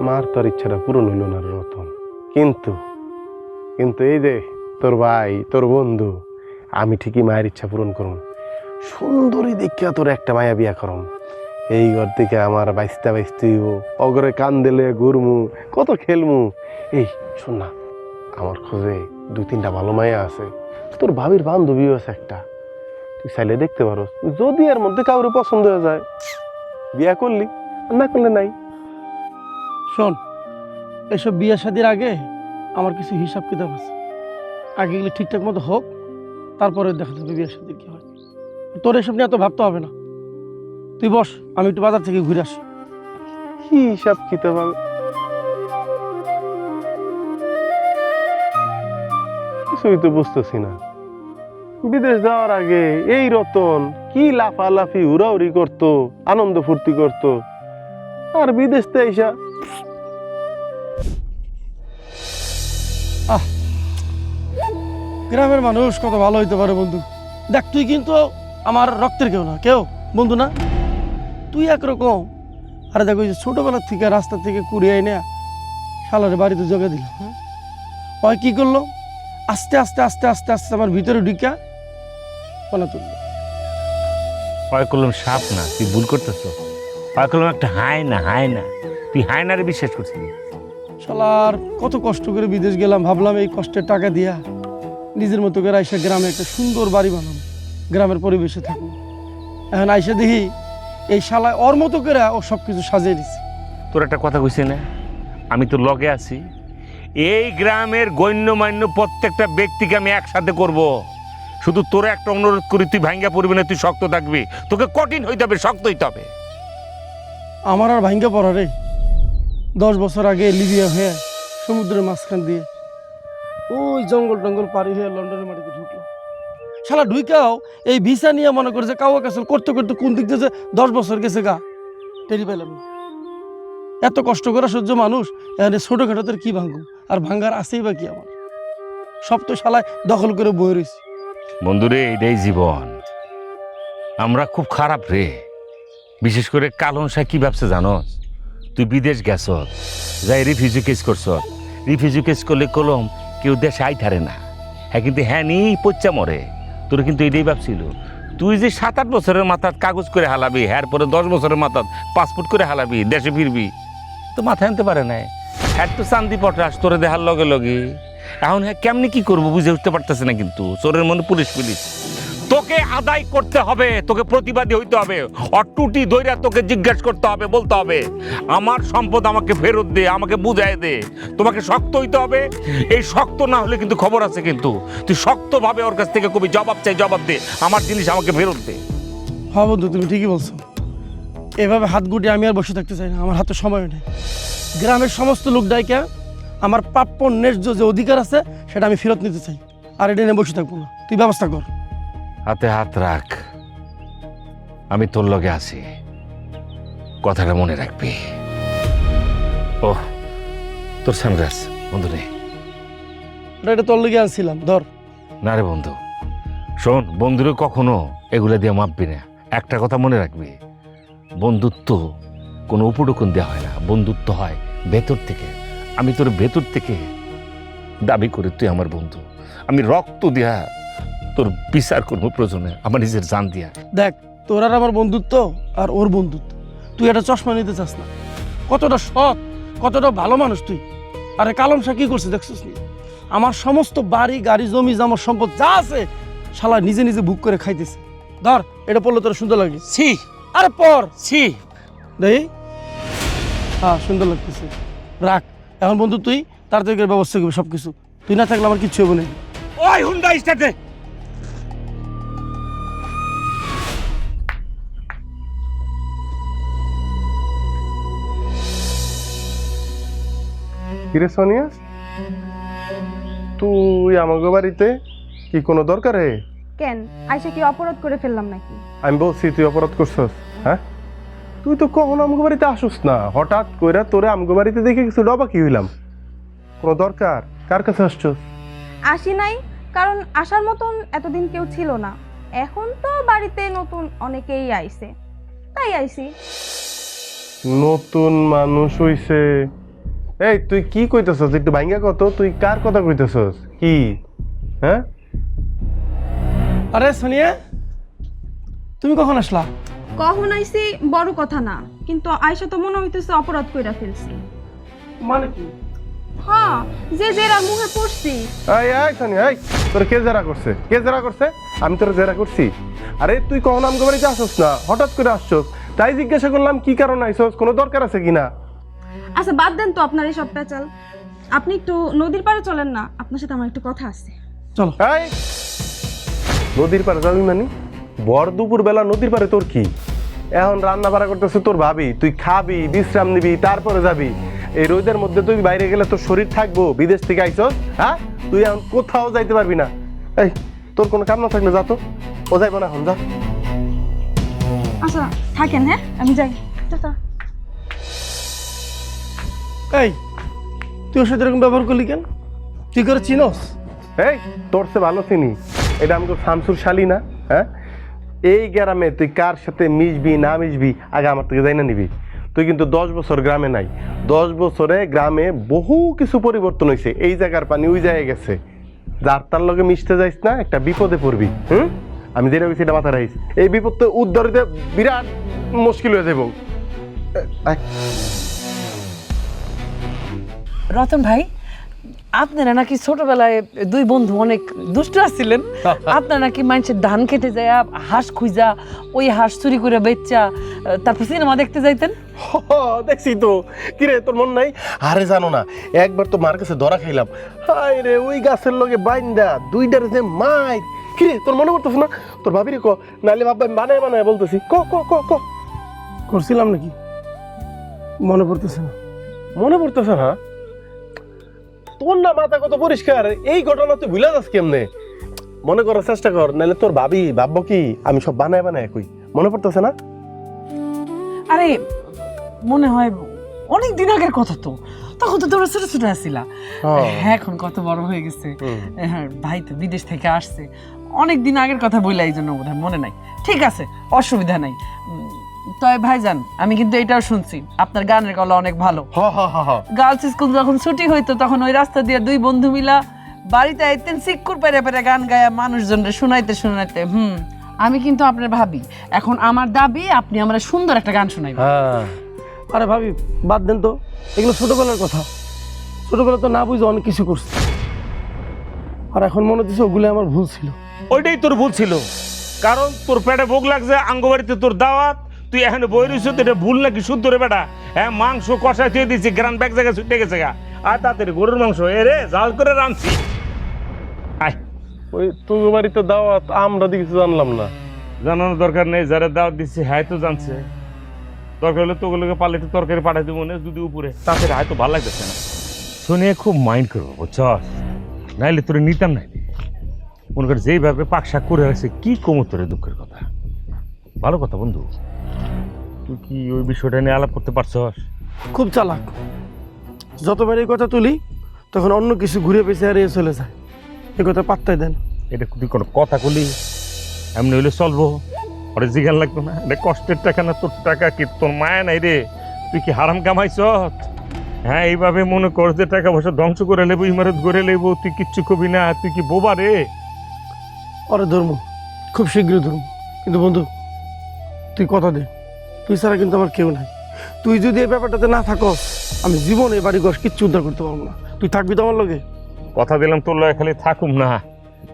মার তোর ইচ্ছাটা পূরণ হইল না রে রতন। কিন্তু কিন্তু এই যে তোর ভাই, তোর বন্ধু, আমি ঠিকই মায়ের ইচ্ছা পূরণ করুন। সুন্দরী দেখিয়া তোর একটা মায়া বিয়া করম। এই ঘর থেকে আমার বাইস্তা হইব, অগরে কান দিলে ঘুরমু, কত খেলমু। এই শোন না, আমার খোঁজে 2-3টা ভালো মায়া আছে, তোর ভাবির বান্ধবীও আছে একটা, তুই চাইলে দেখতে পারো। যদি এর মধ্যে কাউরে পছন্দ হয়ে যায়, বিয়া করলি, না করলে নাই। শোন, এসব বিয়ে শাদির আগে আমার কিছু হিসাব কিতাব আছে। আগে এগুলি ঠিকঠাক মতো হোক, তারপরে দেখা যাবে বিয়ে শাদির কি হয়। তোর এসব নিয়ে এত ভাবতে হবে না। তুই বস, আমি একটু বাজার থেকে ঘুরে আসি। কি হিসাব কিতাব? কিছুই তো বুঝতেছি না। বিদেশ যাওয়ার আগে এই রতন কি লাফালাফি উড়াউড়ি করতো, আনন্দ ফুর্তি করতো, আর বিদেশ তো এসা গ্রামের মানুষ কত ভালো হইতে পারে বন্ধু। দেখ, তুই কিন্তু আমার রক্তের কেউ না, কেউ বন্ধু না, তুই একরকম। আরে দেখো, ওই যে ছোটবেলার থেকে রাস্তা থেকে কুড়িয়ে এনে শালারে বাড়িতে জোগে দিল। হ্যাঁ, ওই কি করলো, আস্তে আস্তে আস্তে আস্তে আস্তে আমার ভিতরে ঢুকা পানা তুললো। হয় করলাম সাপ না, তুই ভুল করতেছ। হয় করলাম একটা হায়না। তুই হায়নারে বিশ্বাস করছিলি? শালার কত কষ্ট করে বিদেশ গেলাম, ভাবলাম এই কষ্টের টাকা দিয়া নিজের মতো করে আইসা গ্রামে একটা সুন্দর বাড়ি বানাবো, গ্রামের পরিবেশে থাকবো। এখন আইসা দেখি এই শালায় ওর মতো করে ও সব কিছু সাজিয়ে দিচ্ছে। তোর একটা কথা কইছে না, আমি তো লগে আছি। এই গ্রামের গণ্যমান্য প্রত্যেকটা ব্যক্তিকে আমি একসাথে করব, শুধু তোরা একটা অনুরোধ করি, তুই ভাঙ্গা পড়বি না, তুই শক্ত থাকবি। তোকে কঠিন হইতে হবে, শক্ত হইতে হবে। আমার আর ভাঙ্গা পড়া রে। 10 বছর আগে লিবিয়া হয়ে সমুদ্রের মাঝখান দিয়ে ওই জঙ্গল টঙ্গল পাড়ি হয়ে লন্ডনের মাটিতে ঢুকলো। শালা ঢুইকাও এই ভিসা নিয়ে মনে করে যে কাওয়া কাসল করতে করতে কোন দিক দিয়ে যে 10 বছর গেছে গা টেরি পাইলাম না। এত কষ্ট করে সহ্য মানুষ এখানে ছোটোখাটোদের কি ভাঙবো, আর ভাঙ্গার আছেই বা কি আমার? সব তো শালায় দখল করে বয়ে রয়েছি। বন্ধুরে, এইটাই জীবন। আমরা খুব খারাপ রে। বিশেষ করে কালন শাহ কি ভাবছে জানোস? তুই বিদেশ গেছ, যাই রিফিউজি কেস করছ। রিফিউজি কেস করলে কলম কেউ দেশে আই থারে না। হ্যাঁ, কিন্তু হ্যাঁ নি পচ্চা মরে। তোর কিন্তু এটাই ভাবছিল তুই যে 7-8 বছরের মাথার কাগজ করে হালাবি, হ্যার পরে 10 বছরের মাথার পাসপোর্ট করে হালাবি, দেশে ফিরবি। তো মাথায় আনতে পারে নাই। হ্যাঁ তো চান্দি পটাস তোরে দেখার লগে লগে এখন হ্যাঁ কেমনি কি করবো বুঝে উঠতে পারতেছে না। কিন্তু চোরের মনে পুলিশ পুলিশ। তোকে আদায় করতে হবে, তোকে প্রতিবাদী হইতে হবে, অটুটি দইরা তোকে জিজ্ঞাসা করতে হবে, বলতে হবে আমার সম্পদ আমাকে ফেরত দে, আমাকে বুঝায় দে। তোমাকে শক্ত হইতে হবে। এই শক্ত না হলে কিন্তু খবর আছে, কিন্তু তুই শক্তভাবে ওর কাছ থেকে কবি জবাব চাই, জবাব দে, আমার জিনিস আমাকে ফেরত দে। হ্যাঁ বন্ধু, তুমি ঠিকই বলছো। এভাবে হাত গুটিয়ে আমি আর বসে থাকতে চাই না, আমার হাতে সময় নেই। গ্রামের সমস্ত লোক ডাইকা আমার প্রাপ্য ন্যায্য যে অধিকার আছে সেটা আমি ফেরত নিতে চাই, আর এটা নিয়ে বসে থাকবো না। তুই ব্যবস্থা কর। হাতে হাত রাখ, আমি তোর লগে আছি, কথাটা মনে রাখবি। ও তোর সানগ্লাস বন্ধু রে। এটা তোর লেগে আনছিলাম, ধর। না রে বন্ধু, শোন, বন্ধুরে কখনো এগুলা দিয়ে মাপবি না। একটা কথা মনে রাখবি, বন্ধুত্ব কোনো উপটুকুন দেওয়া হয় না, বন্ধুত্ব হয় ভেতর থেকে। আমি তোর ভেতর থেকে দাবি করে তুই আমার বন্ধু। আমি রক্ত দিয়া তোর বিচার করবো প্রয়োজনে, আমার নিজের জান দিয়া। দেখ, তোর আর আমার বন্ধুত্ব আর ওর বন্ধুত্ব। তুই একটা চশমা নিতে চাস না। কতটা সৎ, কতটা ভালো মানুষ তুই। আরে কালম শাহ কি করছে দেখছিস নি? আমার সমস্ত বাড়ি গাড়ি জমি জামার সম্পদ যা আছে শালা নিজে নিজে বুক করে খাইতেছে। ধর, এটা পড়লে তোর সুন্দর লাগে। ছি আরে পর ছি। দেই, হ্যাঁ সুন্দর লাগতেছে, রাখ। এখন বন্ধু তুই তাড়াতাড়ি করে ব্যবস্থা করবি সব কিছু। তুই না থাকলে আমার কিচ্ছু হবে না। ওই হুন্ডা স্টার্টে। কিরে সোনিয়া, তুই আমাকে বাড়িতে কি কোনো দরকার হে? কেন, আয়সা কি অপরাধ করে ফেললাম নাকি? আমি বলছি তুই অপরাধ করছস? হ্যাঁ, তুই তো কখনো আমাকে বাড়িতে আসুস না। হঠাৎ কইরা তোরে আমাকে বাড়িতে দেখে কিছু ডবা কি হইলাম? কোনো দরকার? কার কাছে আসছস? আসি নাই, কারণ আসার মতন এতদিন কেউ ছিল না। এখন তো বাড়িতে নতুন অনেকেই আইছে, তাই আইছি। নতুন মানুষ হইছে? এই তুই কি কইতেছস? একটু ভাঙ্গা কত, তুই কার কথা কইতেছস? কি হ্যাঁ? আরে সোনিয়া, তুমি কখন আসলা? কখন আইছি বড় কথা না, কিন্তু আয়সা তো মনে হইতেছে অপরাধ কইরা ফেলছি। মানে কি? হ্যাঁ, যে জেরা মুখে পড়ছি। এই এই সোনিয়া, এই তোর কে জেরা করছে? কে জেরা করছে? আমি তোর জেরা করছি? আরে তুই কখনো আমাকে বাড়িতে আসছস না, হঠাৎ করে আসছস, তাই জিজ্ঞাসা করলাম কি কারণ আইছস, কোনো দরকার আছে কিনা। আচ্ছা বাদ দেন তো আপনার এইসব পেঁচাল। আপনি একটু নদীর পাড়ে চলেন না, আপনার সাথে আমার একটু কথা আছে। চলো। এই নদীর পাড়ে যাবি মানে? ভর দুপুর বেলা নদীর পাড়ে তোর কি? এখন রান্না বাড়া করতেছে তোর ভাবি, তুই খাবি, বিশ্রাম নিবি, তারপরে যাবি। এই রোদের মধ্যে তুই বাইরে গেলে তোর শরীর থাকবো? বিদেশ থেকে আইছস, হ্যাঁ? তুই এখন কোথাও যাইতে পারবি না। এই তোর কোনো কাম না থাকলে যা তো, ও যাইব না এখন, যা। আচ্ছা থাকেন, হ্যাঁ আমি যাই। টাটা। এই তুই ওর সাথে এরকম ব্যবহার করলি কেন? তুই করে চিনস? এই তোর সে ভালো চিনি, এটা আমাকে শামসুর শালি না? হ্যাঁ, এই গ্রামে তুই কার সাথে মিশবি না মিশবি আগে আমার থেকে যাই না নিবি। তুই কিন্তু 10 বছর গ্রামে নাই। 10 বছরে গ্রামে বহু কিছু পরিবর্তন হয়েছে। এই জায়গার পানি ওই জায়গায় গেছে। যার তার লগে মিশতে যাইস না, একটা বিপদে পড়বি। আমি যেটা বলছি এটা মাথা রাখিস। এই বিপদ তো উদ্ধার হইতে বিরাট মুশকিল হয়ে যাব। রতন ভাই, আপনারা নাকি ছোটবেলায় দুই বন্ধু অনেক দুষ্ট আসছিলেন। আপনারা নাকি মানুষের ধান খেতে যায় হাঁস খুঁজা, ওই হাঁস চুরি করে বেচা, তারপর সিনেমা দেখতে যাইতেন। দেখছি তো। কিরে তোর মন নাই? আরে জানো না, একবার তো মার কাছে ধরা খাইলাম। হায় রে, ওই গাছের লগে বাইন্দা দুইটার যে মাইর, কিরে তোর মনে পড়তেছে না? তোর ভাবিরে ক, নাহলে বাবা আমি বানায় বানায় বলতেছি। ক ক ক ক। করছিলাম নাকি মনে পড়তেছে না। মনে পড়তেছে না? তোর না মাথা কত পরিষ্কার, এই ঘটনা তুই ভুলে যাস কেমনে? মনে করার চেষ্টা কর, নাহলে তোর ভাবি ভাববো কি আমি সব বানায় বানায় কই। মনে পড়তেছে না? আরে মনে হয় অনেক দিন আগের কথা তো, তখন তো তোমরা ছোট ছোট আসছিলা। হ্যাঁ, এখন কত বড় হয়ে গেছে। হ্যাঁ, ভাই তো বিদেশ থেকে আসছে, অনেক দিন আগের কথা বললে এই জন্য বোধহয় মনে নাই। ঠিক আছে, অসুবিধা নাই। তবে ভাইজান, আমি কিন্তু এটাও শুনছি আপনার গানের গলা অনেক ভালো। গার্লস স্কুল যখন ছুটি হইতো তখন ওই রাস্তা দিয়ে দুই বন্ধু মিলা বাড়িতে আইতেন, সিক্কুর পেরে পেরে গান গায়া মানুষজনরে শোনাইতে শোনাইতে। আমি কিন্তু আপনার ভাবি, এখন আমার দাবি আপনি আমরা সুন্দর একটা গান শোনাইবেন। হ্যাঁ, আরে ভাবি বাদ দেন তো, এগুলো ছোটবেলার কথা। ছোটবেলা তো না বুঝে অনেক কিছু করছি, আর এখন মনে হচ্ছে ওগুলো আমার ভুল ছিল। ওইটাই তোর ভুল ছিল, কারণ তোর পেটে ভোগ লাগছে, আঙ্গবাড়িতে তোর দাওয়াত, তুই এখানে বই রইছ, এটা ভুল নাকি শুদ্ধ রে বেটা? হ্যাঁ, মাংস কষাই তুই দিচ্ছি, গ্রান ব্যাগ জায়গায় ছুটে গেছে গা। আর তাড়াতাড়ি গরুর মাংস এরে জাল করে রাঁধছি। আয়, ওই তোর বাড়িতে দাওয়াত, আমরা দিকে জানলাম না। জানানোর দরকার নেই, যারা দাওয়াত দিচ্ছে হ্যাঁ তো জানছে। দরকার হলে তোগুলোকে পারলে একটু তরকারি পাঠাই দেবো মনে যদি উপরে, তাড়াতাড়ি হয়তো ভালো লাগতেছে না। শুনে খুব মাইন্ড করবো বুঝছস, নাইলে তোরে নিতাম নাই। মনে কর যেইভাবে পাকশাক করে আছে, কি কমো তোরে দুঃখের কথা। ভালো কথা বন্ধু, তুই কি ওই বিষয়টা নিয়ে আলাপ করতে পারছস? খুব চালাক, যতবার এই কথা তুলি তখন অন্য কিছু ঘুরে পেছে আর চলে যায়। এই কথা পাত্তাই দেন। এটা তুই কোনো কথা বলি এমনি হইলে চলবো? ওরে জিজ্ঞান লাগতো না, এটা কষ্টের টাকা না তোর টাকা, কি তোর মায়া নাই রে? তুই কি হারাম কামাইছ? হ্যাঁ, এইভাবে মনে কর যে টাকা পয়সা ধ্বংস করে নেবো, ইমারত করে নেবো, তুই কিচ্ছু কবি না। তুই কি বোবা রে? ওরে ধর্ম খুব শীঘ্রই ধর্ম, কিন্তু বন্ধু তুই কথা দে, তুই ছাড়া কিন্তু আমার কেউ নাই। তুই যদি এই ব্যাপারটাতে না থাকস, আমি জীবন এই বাড়ি ঘর কিচ্ছু উদ্ধার করতে পারবো না। তুই থাকবি তো আমার লগে? কথা দিলাম তোর লয় খালি থাকুম না,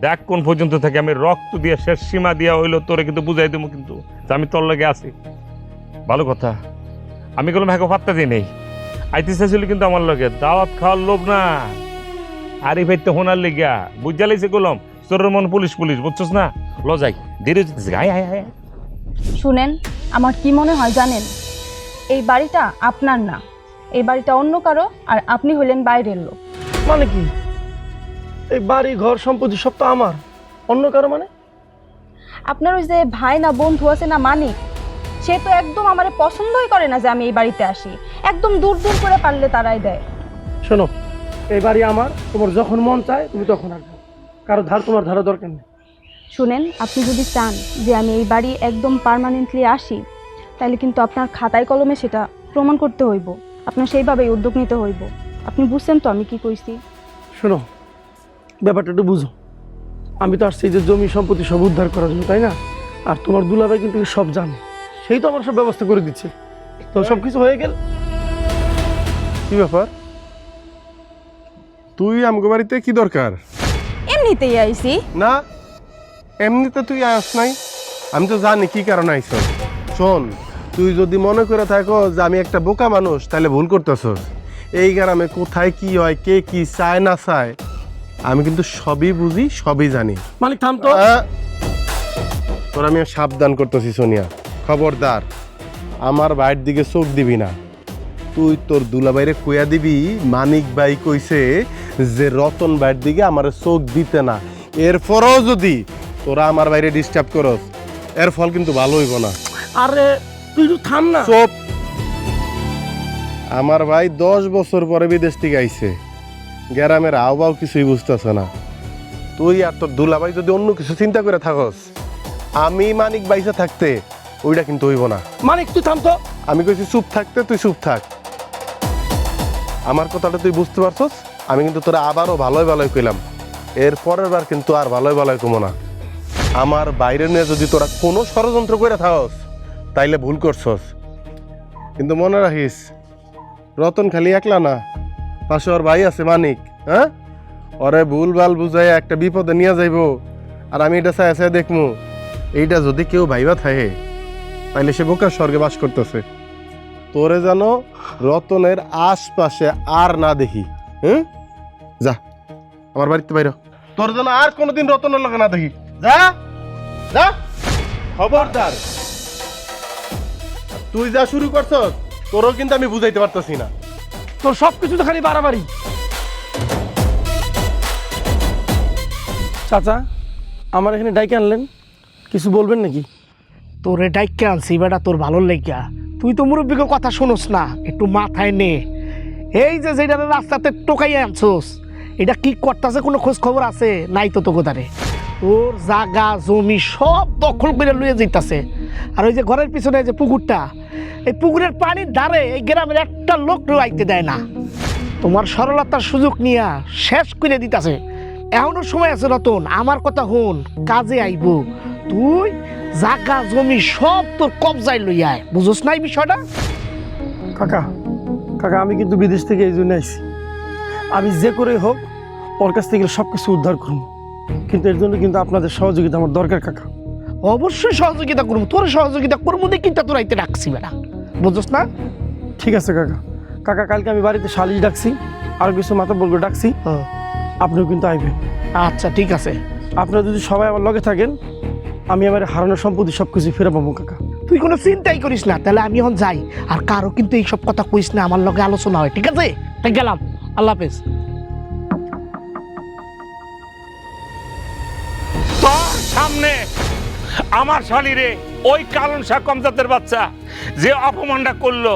দেখ কোন পর্যন্ত থাকে। আমি রক্ত দিয়ে শেষ সীমা দিয়া হইলো তোরে কিন্তু বুঝাই দেবো, কিন্তু যে আমি তোর লগে আছি। ভালো কথা, আমি কোনো ভাগে পাত্তা দিই নেই। আইতে চাইছিল কিন্তু আমার লগে দাওয়াত খাওয়ার লোভ না, আরে ভাই তো হোনার লেগিয়া বুঝা লাইছে গোলাম চোরের মন পুলিশ পুলিশ, বুঝছস না? ল যাই, দেরি হচ্ছে। আয় আয় আয়। শুনেন, আমার কি মনে হয় জানেন, এই বাড়িটা আপনার না, এই বাড়িটা অন্য কারো, আর আপনি হলেন বাইরের লোক। মানে কি? এই বাড়ি ঘর সম্পত্তি সব তো আমার, অন্য কারো মানে? আপনার ওই যে ভাই না বন্ধু আছে না মানিক, সে তো একদম আমারে পছন্দই করে না যে আমি এই বাড়িতে আসি। একদম দূর দূর করে পারলে তারাই দেয়। শোনো, এই বাড়ি আমার, তোমার যখন মন চায় তুমি তখন আসবে, কারো ধার তোমার ধারা দরকার নেই। শুনেন, আপনি যদি চান যে আমি এই বাড়ি একদম পার্মানেন্টলি আসি, তাহলে কিন্তু আপনার খাতায় কলমে সেটা প্রমাণ করতে হইব, আপনার সেইভাবেই উদ্যোগ নিতে হইব। আপনি বুঝছেন তো আমি কি কইছি? শোনো, ব্যাপারটা একটু বুঝো। আমি তো আসছি যে জমি সম্পত্তি সব উদ্ধার করার জন্য, তাই না? আর তোমার দুলাভাই কিন্তু সব জানে, সেই তো আমার সব ব্যবস্থা করে দিচ্ছে। তো সব কিছু হয়ে গেল। কি ব্যাপার? তুই আমগো বাড়িতে কি দরকার? এমনিতেই আইছি। না, এমনিতে তুই আস নাই, আমি তো জানি কি কারণে আইস। শোন, তুই যদি মনে করে থাকো যে আমি একটা বোকা মানুষ, তাহলে ভুল করতেছ। এই গ্রামে কোথায় কি হয়, কে কি চায় না চায়, আমি কিন্তু সবই বুঝি, সবই জানি। মালিক থাম তো। তোর আমি সাবধান করতেছি সোনিয়া, খবরদার আমার ভাইয়ের দিকে চোখ দিবি না। তুই তোর দুলাভাইরে কইয়া দিবি মানিক ভাই কইছে যে রতন ভাইয়ের দিকে আমার চোখ দিতে না। এরপরও যদি তোরা আমার বাইরে ডিস্টার্ব করস, এর ফল কিন্তু ভালো হইব না। আরে তুই তো থাম না। চুপ। আমার ভাই 10 বছর পরে বিদেশ থেকে আইছে, গ্রামের আহ্বাও কিছুই বুঝতেছে না। তুই আর তোর দুলাভাই যদি অন্য কিছু চিন্তা করে থাকস, আমি মানিক বাইসে থাকতে ওইটা কিন্তু হইব না। মালিক তুই থাম তো। আমি কইছি চুপ থাকতে, তুই চুপ থাক। আমার কথাটা তুই বুঝতে পারছস? আমি কিন্তু তোরা আবারও ভালোই ভালোই কইলাম, এর পরের বার কিন্তু আর ভালোই ভালোই কমো না। আমার বাইরে নিয়ে যদি তোরা কোনো ষড়যন্ত্র করে থাকস, তাইলে ভুল করছস। কিন্তু মনে রাখিস, রতন খালি একলা না, পাশে ওর ভাই আছে মানিক। হ্যাঁ, ওরে ভুল ভাল বুঝাই একটা বিপদে নিয়ে যাইব, আর আমি এটা চাই চাই দেখমু। এইটা যদি কেউ ভাইবা থাকে, তাইলে সে বোকার স্বর্গে বাস করতেছে। তোরে যেন রতনের আশপাশে আর না দেখি। যা আমার বাড়িতে বাইর। তোর যেন আর কোনোদিন রতনের লগে না দেখি। যা যা খবরদার তুই যা শুরু করছস তোরও কিন্তু আমি বুঝাইতে পারতাছি না। তোর সব কিছু তো খালি বাড়াবাড়ি। চাচা আমার এখানে ডাইকে আনলেন, কিছু বলবেন নাকি? তোরে ডাইকে আনছি বেটা তোর ভালো লাগিয়া, তুই তো মুরব্বীকে কথা শোনোস না, একটু মাথায় নে। এই যে যেটা রাস্তাতে টোকাই আনছোস, এটা কি করতেছে কোনো খোঁজ খবর আছে নাই তো তো কোথারে? ওর জাগা জমি সব দখল করে লুয়ে যাইতাছে। আর ওই যে ঘরের পিছনে যে পুকুরটা, এই পুকুরের পানির ধারে এই গ্রামের একটা লোক আইতে দেয় না। তোমার সরলতার সুযোগ নিয়া শেষ করে দিতাছে। এখনো সময় আছে রতন, আমার কথা হন, কাজে আইব। তুই জাগা জমি সব তোর কবজায় লইয়া আয়, বুঝোস না এই বিষয়টা? কাকা কাকা আমি কিন্তু বিদেশ থেকে এই জন্য আইছি। আমি যে করে হোক ওর কাছ থেকে সব কিছু উদ্ধার করব, কিন্তু এর জন্য কিন্তু আপনাদের সহযোগিতা আমার দরকার কাকা। অবশ্যই সহযোগিতা করবো, তোর সহযোগিতা করবো দেখি তোর আইতে ডাকছি বেড়া, বুঝোস না? ঠিক আছে কাকা। কাকা কালকে আমি বাড়িতে শালিশ ডাকছি, আর কিছু মাথা বলবো ডাকছি, আপনিও কিন্তু আইবেন। আচ্ছা ঠিক আছে। আপনারা যদি সবাই আমার লগে থাকেন, আমি আমার হারানোর সম্পত্তি সব কিছু ফিরে পাবো কাকা। তুই কোনো চিন্তাই করিস না, তাহলে আমি এখন যাই। আর কারো কিন্তু এইসব কথা কইস না, আমার লগে আলোচনা হয়, ঠিক আছে? তাই গেলাম, আল্লাহ হাফেজ। তোর সামনে আমার শালিরে ওই কালন শাহ কমজাতের বাচ্চা যে অপমানটা করলো,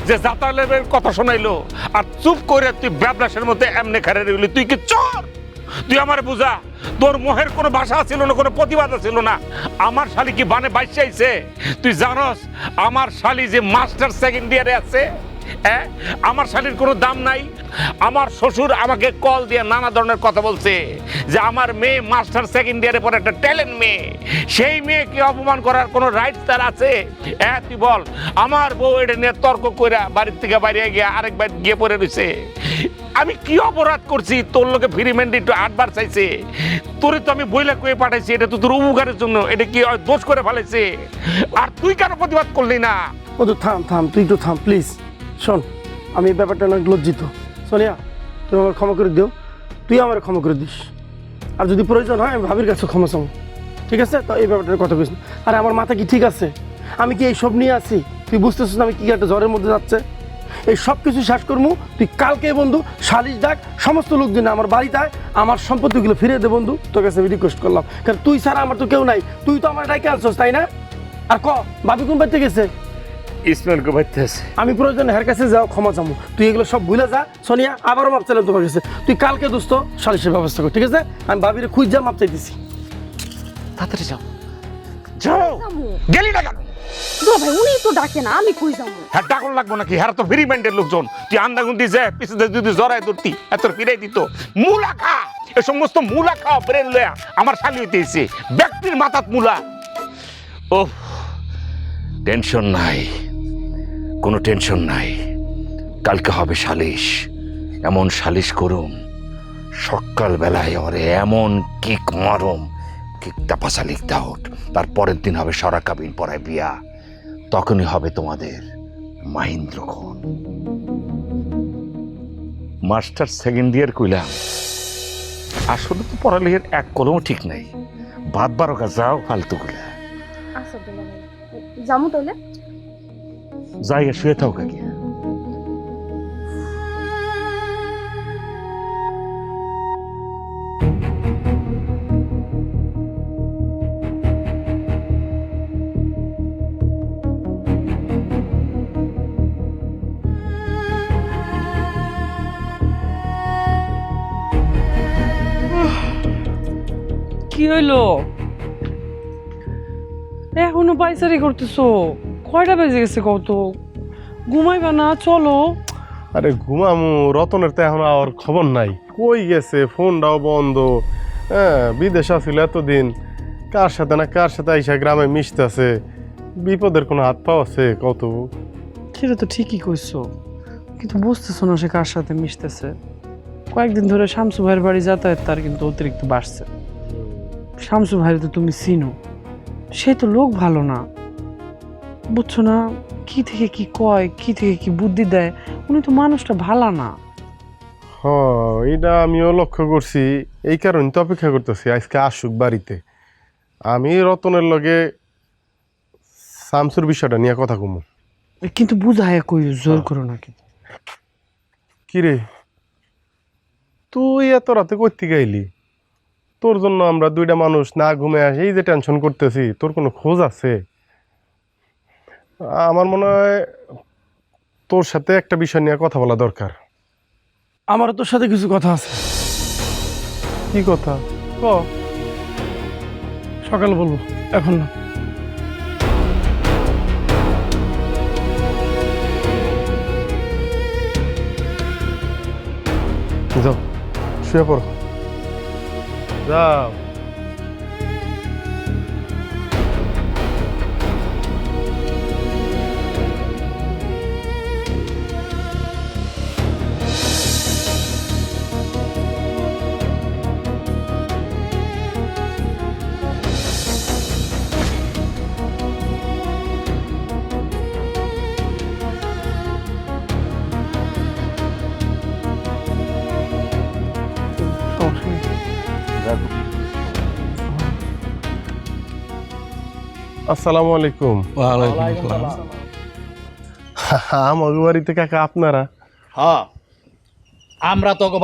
যে জাতালের কথা শোনাইলো, আর চুপ করে তুই ব্যাবলাসের মধ্যে এমনি খারে রইলি। তুই কি চোর? তুই আমার বুঝা, তোর মোহের কোনো ভাষা ছিল না, কোনো প্রতিবাদ ছিল না। আমার শালি কি বানে বাইসে আইছে? তুই জানস আমার শালি যে মাস্টার সেকেন্ড ইয়ারে আছে? হ্যাঁ, আমার শালির কোনো দাম নাই। আমার শ্বশুর আমাকে কল দিয়ে নানা ধরনের কথা বলছে যে আমার মেয়ে মাস্টার সেকেন্ড ইয়ারে পরে একটা ট্যালেন্ট মেয়ে, সেই মেয়েকে অপমান করার কোনো রাইট তার আছে? হ্যাঁ তুই বল। আমার বউ এটা নিয়ে তর্ক কইরা বাড়ির থেকে বাইরে গিয়ে আরেকবার গিয়ে পড়ে রয়েছে। আমি কি অপরাধ করছি? তোর লোকে ফ্রি মেন্ডি একটু 8 বার চাইছে, তোরে তো আমি বইলা কয়ে পাঠাইছি, এটা তো তোর উপকারের জন্য। এটা কি দোষ করে ফেলেছে? আর তুই কেন প্রতিবাদ করলি না? ও তো থাম থাম, তুই একটু থাম প্লিজ। শোন, আমি এই ব্যাপারটা অনেক লজ্জিত। সোনিয়া তুমি আমার ক্ষমা করে দিও, তুই আমার ক্ষমা করে দিস। আর যদি প্রয়োজন হয় আমি ভাবির কাছে ক্ষমা চাবো, ঠিক আছে? তো এই ব্যাপারটার কথা কইস না। আরে আমার মাথা কি ঠিক আছে? আমি কি এই সব নিয়ে আছি? তুই বুঝতেছিস না আমি কি একটা জ্বরের মধ্যে যাচ্ছে? এই সব কিছু শেষ করবো। তুই কালকে বন্ধু সালিশ ডাক, সমস্ত লোকজন আমার বাড়িতে আয়, আমার সম্পত্তিগুলো ফিরিয়ে দে বন্ধু। তোর কাছে আমি রিকোয়েস্ট করলাম, কারণ তুই ছাড়া আমার তো কেউ নাই। তুই তো আমার ডাইকে আনছস, তাই না? আর ভাবি কোন বাড়িতে গেছে? ইসমাইলকে বাইতে আছে। আমি প্রয়োজন হের কাছে যাও, ক্ষমা চামু। তুই এগুলো সব ভুলে যা সোনিয়া, আবারও মাপ চাইলাম তোমার কাছে। তুই কালকে দোস্ত সালিশের ব্যবস্থা কর, ঠিক আছে? আমি ভাবিরে খুঁজ যা, মাপ চাইতেছি। তাড়াতাড়ি যাও, যাও। গেলি না কেন? দুলা ভাই উনি তো ডাকে না, আমি কই যাবো? হ্যাঁ ডাকল লাগবো নাকি? হ্যাঁ তো ফ্রি মাইন্ডের লোকজন। তুই আন্দাগুন্দি যে পিছনে যদি জড়ায় ধরতি এত ফিরাই দিত। মূলা খা, এ সমস্ত মূলা খাওয়া ব্রেন লয়া আমার শালি হইতেছে। ব্যক্তির মাথাত মূলা। ও টেনশন নাই, কোনো টেনশন নাই। কালকে হবে সালিশ, এমন সালিশ করুম সকাল বেলায় ওরে এমন কিক মারুম, কিকটা পাশা লিখতে হোক। তারপরের দিন হবে সরা কাবিন পড়ায় বিয়া, তখনই হবে তোমাদের মাহিন্দ্রক্ষণ। মাস্টার সেকেন্ড ইয়ার কইলাম, আসলে তো পড়ালেখার এক কলমও ঠিক নাই। বাদ বারোকা যাও ফালতু গুলা। আচ্ছা দুলা ভাই, যামু তাহলে? জায়গা শুয়ে থাও কাকি। কি হইলো? এখনো পাইচারি করতেছো? কয়টা বেজে গেছে কত? ঘুমাইবা না? চলো। আরে ঘুমামু, রতনের তো এখন আর খবর নাই, কই গেছে? ফোনটাও বন্ধ। হ্যাঁ বিদেশ আছিল এতদিন, কার সাথে না কার সাথে আইসা গ্রামে মিশতেছে। বিপদের কোনো হাত পাও আছে কত? সেটা তো ঠিকই কইছো, কিন্তু বুঝতেছো না সে কার সাথে মিশতেছে। কয়েকদিন ধরে শামসু ভাইয়ের বাড়ি যাতায়াত তার কিন্তু অতিরিক্ত বাড়ছে। শামসু ভাইয়ের তো তুমি চিনো, সে তো লোক ভালো না, বুঝছো না? কি থেকে কি কয়, কি থেকে কি বুদ্ধি দেয়, উনি তো মানুষটা ভালো না। হ এটা আমিও লক্ষ্য করছি, এই কারণে তো অপেক্ষা করতেছি আজকে আসুক বাড়িতে। আমি রতনের লগে শামসুর বিষয়টা নিয়ে কথা কমু। কিন্তু বুঝায় কই, জোর করো না কিন্তু। কিরে তুই এত রাতে কই থেকে আইলি? তোর জন্য আমরা দুইটা মানুষ না ঘুমে আসি, এই যে টেনশন করতেছি, তোর কোনো খোঁজ আছে? আমার মনে হয় তোর সাথে একটা বিষয় নিয়ে কথা বলা দরকার। আমারও তোর সাথে কিছু কথা আছে, কি কথা ক? সকালে বলবো, এখন না। যাও শুয়ে পড়ো, যাও। সমস্যা নেই। আসসালামু আলাইকুম। আমাদের বাড়িতে কাকা আপনারা? হ্যাঁ, আমরা তোগো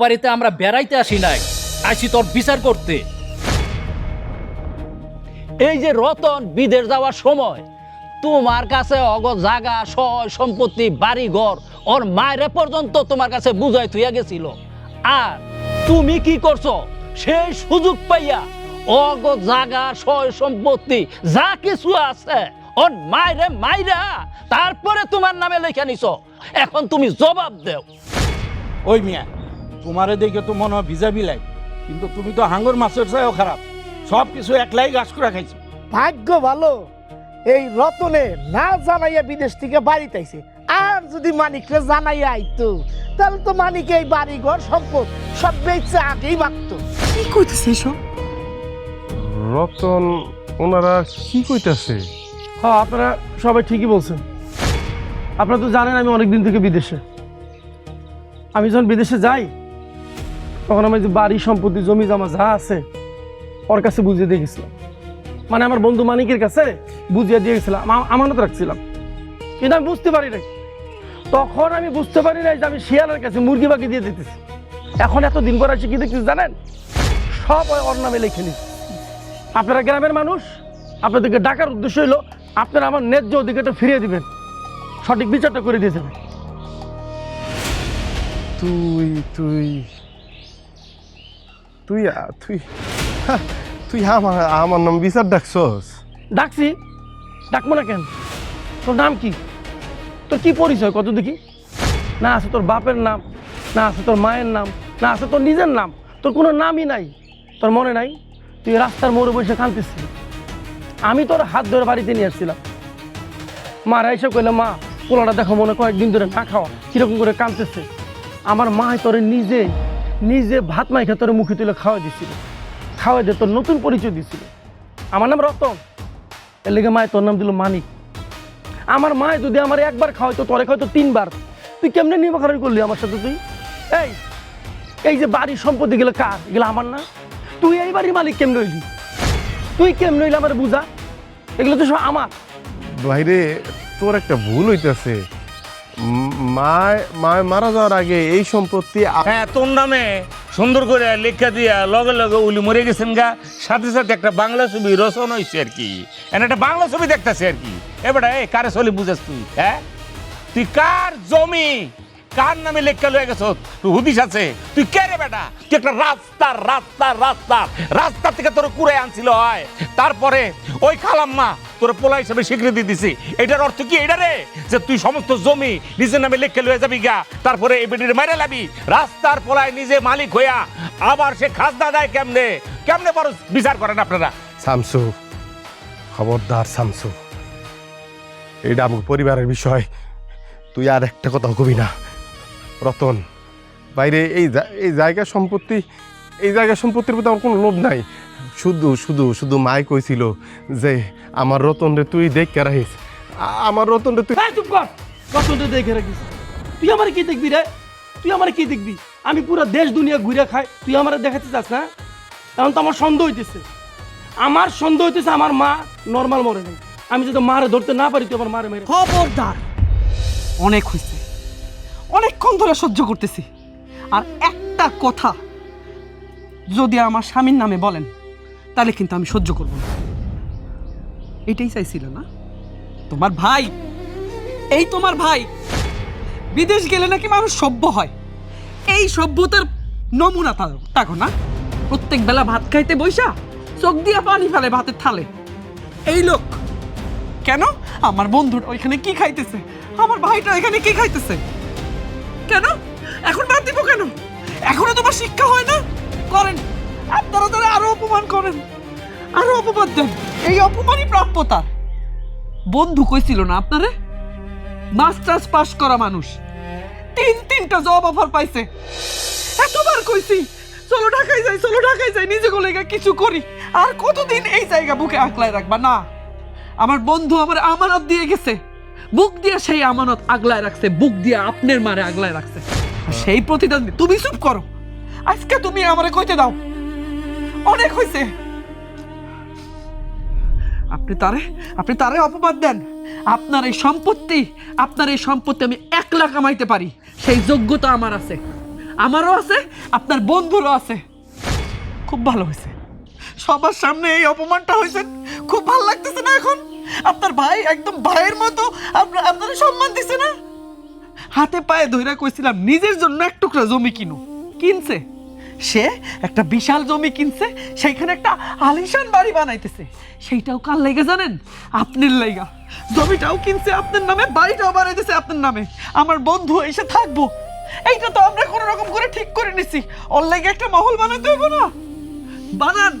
বাড়িতে আমরা বেড়াইতে আসি নাই, আসি তোর বিচার করতে। এই যে রতন বিদেশ যাওয়ার সময় তোমার কাছে অগ জাগা সয় সম্পত্তি বাড়ি ঘর ওর মায়ের পর্যন্ত তোমার কাছে বুঝাই থুইয়া গেছিল, আর তুমি কি করছো? সেই সুযোগ পাইয়া অগ জাগা সয় সম্পত্তি যা কিছু আছে ওর মায়েরে মাইরা তারপরে তোমার নামে লেখা নিছো। এখন তুমি জবাব দেও। ওই মিয়া, তোমারে দেখে তো মনে হয় ভিজা বিলাই, কিন্তু তুমি তো হাঙ্গর মাছের চাইও খারাপ, সব কিছু একলাই গাছ করে খাইছো। ভাগ্য ভালো এই রতনে না জানাইয়া বিদেশ থেকে বাড়িতে আইছে। আর যদি মানিকরে জানাইয়া আইতো তাহলে তো মানিক এই বাড়ি ঘর সম্পদ সব বেচে আগেই ভাগতো। কি কইতেছে এসব? রতন ওনারা কি কইতাছে? হ্যাঁ, আপনারা সবাই ঠিকই বলছেন। আপনারা তো জানেন আমি অনেক দিন থেকে বিদেশে। আমি যখন বিদেশে যাই তখন আমার যে বাড়ি সম্পত্তি জমি জমা যা আছে ওর কাছে বুঝিয়ে দিয়ে গেছিলাম, মানে আমার বন্ধু মানিকের কাছে বুঝিয়ে দিয়ে গেছিলাম, আমানত রাখছিলাম। কিন্তু আমি বুঝতে পারি নাই, তখন আমি বুঝতে পারি নাই যে আমি শিয়ালের কাছে মুরগি বাকি দিয়ে দিতেছি। এখন এত দিন পর আছে কি দেখতেছি জানেন, সব ওর নামে লিখে নিচ্ছি। আপনারা গ্রামের মানুষ, আপনাদেরকে ডাকার উদ্দেশ্য হইলো আপনারা আমার ন্যায্য অধিকারটা ফিরিয়ে দিবেন, সঠিক বিচারটা করে দিয়ে যাবেন। তুই তুই তুই তুই তুই আমার আমার নাম বিচার ডাকছস? ডাকছি, ডাকবো না কেন? তোর নাম কি? তোর কি পরিচয় কত দেখি? না আছে তোর বাপের নাম, না আছে তোর মায়ের নাম, না আছে তোর নিজের নাম, তোর কোনো নামই নাই। তোর মনে নাই তুই রাস্তার মোড়ে বসে কাঁদতেছিলি, আমি তোর হাত ধরে বাড়িতে নিয়ে আসছিলাম। মারা এসে কইলে, মা পোলাটা দেখো মনে কয়েকদিন ধরে না খাওয়া, কিরকম করে কাঁদতেছে। আমার মা তোরে নিজে নিজে ভাত মাইখা তোর মুখে তুলে খাওয়া দিচ্ছিল, খাওয়া দিয়ে তোর নতুন পরিচয় দিচ্ছিল। আমার নাম রতন, এর লেগে মায় তোর নাম দিল মানিক। আমার মায় যদি আমার একবার খাওয়াইতো, তোরে খাওয়াইতো তিনবার। তুই কেমনে নির্বাচন করলি আমার সাথে? তুই এই এই যে বাড়ির সম্পত্তি গেলে কার? এগুলো আমার না? তুই এই বাড়ির মালিক কেমনে হইলি? তুই কেমনে হইলি আমার বুঝা? এগুলো তো সব আমার। বাইরে তোর একটা ভুল হইতেছে। মায় মায় মারা যাওয়ার আগে এই সম্পত্তি হ্যাঁ, তোর নামে সুন্দর করে লেখা দিয়া লগে লগে উলি মরে গেছেন গা, সাথে সাথে একটা বাংলা ছবি রচনা হয়েছে আর কি। একটা বাংলা ছবি দেখতেছে আর কি। এবারে কারে চলি বুঝাস তুই? হ্যাঁ, তুই কার জমি কার নামে লেখা লয়ে গেছ? তুই হুদিস আছে? তুই কে রে বেটা? তুই একটা রাস্তা থেকে তোর কুড়ে আনছিল হয়, তারপরে ওই খালাম্মা তোর পোলা হিসেবে স্বীকৃতি দিছি। এটার অর্থ কি এটা রে, যে তুই সমস্ত জমি নিজের নামে লেখে লয়ে যাবি গা, তারপরে এই বেটির মেরে লাবি? রাস্তার পোলায় নিজে মালিক হইয়া আবার সে খাজনা দেয় কেমনে? কেমনে বড় বিচার করেন আপনারা? শামসু, খবরদার শামসু, এটা আমার পরিবারের বিষয়, তুই আর একটা কথা কবি না। রতন বাইরে এই জায়গা সম্পত্তির প্রতি আমার কোনো লোভ নাই। শুধু শুধু শুধু মাই কইছিল যে আমার রতন রে তুই দেখে রাখিস, আমার রতন রে তুই। চুপ কর, রতন রে দেখে রাখিস? তুই আমার কি দেখবি রে? তুই আমার কি দেখবি? আমি পুরো দেশ দুনিয়া ঘুরে খাই, তুই আমার দেখাতে চাস না? এখন তো আমার সন্দেহ হইতেছে আমার সন্দেহ হইতেছে আমার মা নর্মাল মরে নাই। আমি যদি মারে ধরতে না পারি তুই আমার মারে মেরে খবরদার, অনেক হয়েছে, অনেকক্ষণ ধরে সহ্য করতেছি। আর একটা কথা যদি আমার স্বামীর নামে বলেন তাহলে কিন্তু আমি সহ্য করব না। এটাই চাইছিল না তোমার ভাই? এই তোমার ভাই বিদেশ গেলে নাকি মানুষ সভ্য হয়, এই সভ্যতার নমুনা তাকো না? প্রত্যেক বেলা ভাত খাইতে বইসা চোখ দিয়া পানি ফেলে ভাতের থালে। এই লোক কেন? আমার বন্ধুটা ওইখানে কি খাইতেছে, আমার ভাইটা এখানে কি খাইতেছে, কেন এখন বাদ দিব কেন? এখনো তোমার শিক্ষা হয় না? করেন আপনারা, তারা আরো অপমান করেন, আরো অপমান দেন। এই অপমানই প্রাপ্য তার। বন্ধু কইছিল না আপনারে, মাস্টার্স পাস করা মানুষ, তিনটা জব অফার পাইছে। এতবার কইছি চলো ঢাকায় যাই, চলো ঢাকায় যাই, নিজে গোলেগা কিছু করি। আর কতদিন এই জায়গা বুকে আঁকলায় রাখবা? না, আমার বন্ধু আমার আমানত দিয়ে গেছে, বুক দিয়ে সেই আমানত আগলায় রাখছে, বুক দিয়ে আপনার মারে আগলায় রাখছে। সেই প্রতিদান তুমি চুপ করো। আজকে তুমি আমারে কইতে দাও, অনেক হয়েছে। আপনি তারে অপবাদ দেন। আপনার এই সম্পত্তি আমি 1 লাখ কামাইতে পারি, সেই যোগ্যতা আমার আছে, আমারও আছে, আপনার বন্ধুরও আছে। খুব ভালো হয়েছে, সবার সামনে এই অপমানটা হয়েছে, খুব ভালো লাগতেছে না? এখন আপনার ভাই একদম ভাইয়ের মতো আপনার সম্মান দিছে না? হাতে পায়ে ধইরা কইছিলাম নিজের জন্য এক টুকরা জমি কিনছে, সে একটা বিশাল জমি কিনছে, সেইখানে একটা আলিশান বাড়ি বানাইতেছে। সেইটাও কার লাইগা জানেন? আপনার লাইগা। জমিটাও কিনছে আপনার নামে, বাড়িটাও বানাইতেছে আপনার নামে। আমার বন্ধু এসে থাকবো, এইটা তো আমরা কোনো রকম করে ঠিক করে নিছি। ওর লাইগা একটা মহল বানাতে হইব না? বানান,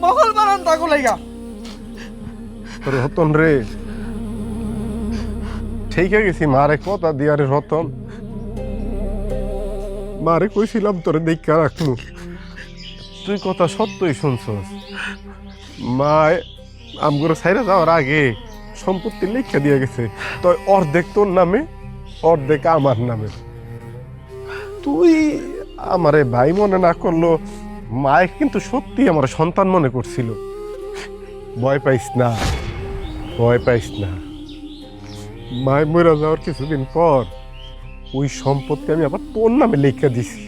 মহল বানান তাগো লাইগা। রতন রে, ঠিক গেছি মারে কথা দিয়ারে রতন, মারে কইছিলাম তোরে দেখা রাখনু, তুই কথা সত্যই শুনছস। মা আমগুলো সাইরা যাওয়ার আগে সম্পত্তি লিখে দিয়ে গেছে, তো অর্ধেক তোর নামে, অর্ধেক আমার নামে। তুই আমারে ভাই মনে না করলো, মায়ে কিন্তু সত্যি আমার সন্তান মনে করছিল। ভয় পাইস না, ভয় পাইস না। মায় মরে যাওয়ার কিছুদিন পর ওই সম্পত্তি আমি আবার তোর নামে লিখে দিছি।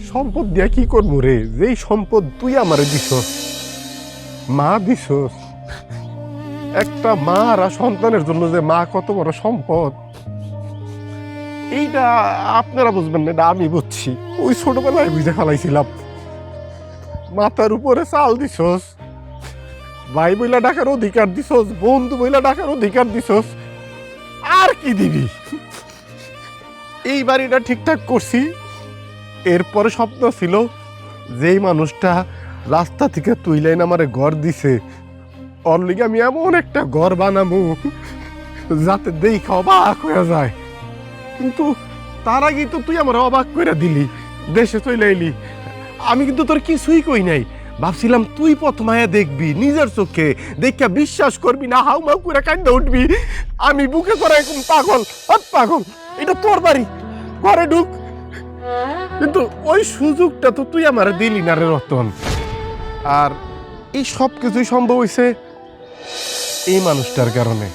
সম্পদ দিয়া কি করবো রে? যেই সম্পদ তুই আমারে দিছস, মা দিছস। একটা মা আর সন্তানের জন্য যে মা কত বড় সম্পদ, এইটা আপনারা বুঝবেন না, এটা আমি বুঝছি। ওই ছোটবেলায় বুঝে ফেলাইছিলাম। মাথার উপরে চাল দিছস, ভাই বইলা ডাকার অধিকার দিছস, বন্ধু বইলা ডাকার অধিকার দিছস, আর কি দিবি? এই বাড়িটা ঠিকঠাক করছি। এরপরে স্বপ্ন ছিল যেই মানুষটা রাস্তা থেকে তুইলাইন আমারে ঘর দিছে, ওর লিগে আমি এমন একটা ঘর বানাবো যাতে দেখা অবাক হয়ে যায়। কিন্তু তার আগেই তো তুই আমার অবাক করে দিলি, দেশে চলে এলি। আমি কিন্তু তোর কিছুই কই নাই, ভাবছিলাম তুই প্রথমায় দেখবি, নিজের চোখে দেখা বিশ্বাস করবি না, হাউ মাউ করে কান্দা উঠবি। আমি বুকে করে এরকম পাগল, পাগল, এটা তোর বাড়ি, ঘরে ঢুক। কিন্তু ওই সুযোগটা তো তুই আমার দিলি না রে রতন। আর এই সব কিছুই সম্ভব হয়েছে এই মানুষটার কারণে।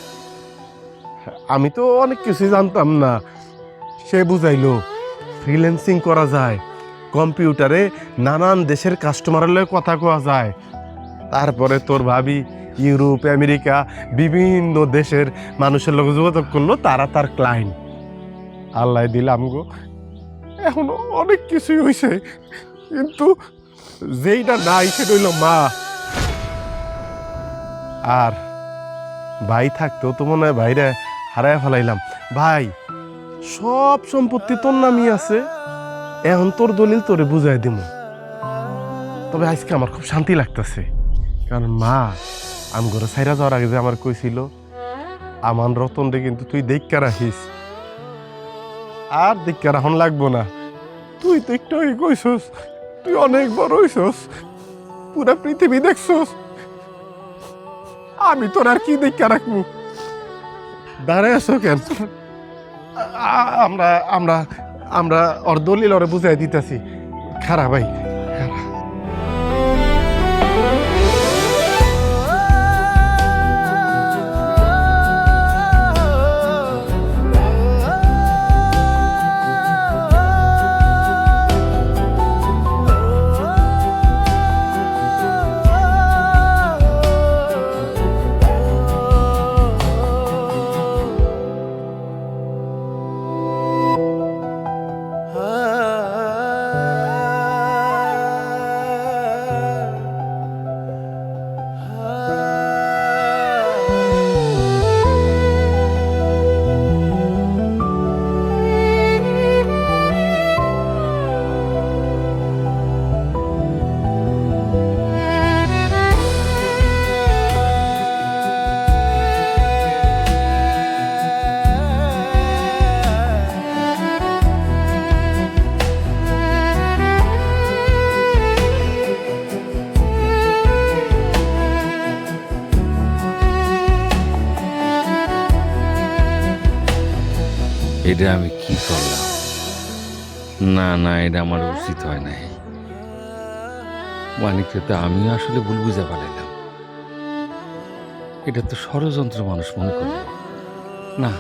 আমি তো অনেক কিছুই জানতাম না, সে বুঝাইলো ফ্রিল্যান্সিং করা যায়, কম্পিউটারে নানান দেশের কাস্টমারের লগে কথা কওয়া যায়। তারপরে তোর ভাবি ইউরোপ, আমেরিকা, বিভিন্ন দেশের মানুষের লগে যোগাযোগ করলো, তারা তার ক্লায়েন্ট। আল্লাহ দিলাম গো, এখন অনেক কিছুই হয়েছে, কিন্তু যেইটা নাই সেটা হইল মা। আর ভাই থাকতেও তো মনে হয় ভাইরে হারায় ফেলাইলাম। ভাই সব সম্পত্তি তোর নামই আছে, এখন তোর দলিল তোরে বুঝাই দিব। তবে আজকে আমার খুব শান্তি লাগতেছে, কারণ মা আম ঘরে সাইরা যাওয়ার আগে যে আমার কইছিল, আমার রতন রে কিন্তু তুই দেখা রাখিস। আর দেখা রাখন লাগবো না, তুই তো একটু আগে কইছস তুই অনেক বড় হইছস, পুরা পৃথিবী দেখছস। আমি তোর আর কি দেখা রাখবো? দাঁড়ায় আছো কেন? আমরা আমরা আমরা ওর দলিল ওরে বুঝাই দিতেছি। খারাপ ভাই, খারাপ। এটা আমি কি করলাম? না না, এটা আমার উচিত হয় নাই। মানিককে তো আমি আসলে ভুল বুঝে পারলাম। এটা তো ষড়যন্ত্র মানুষ মনে করল। না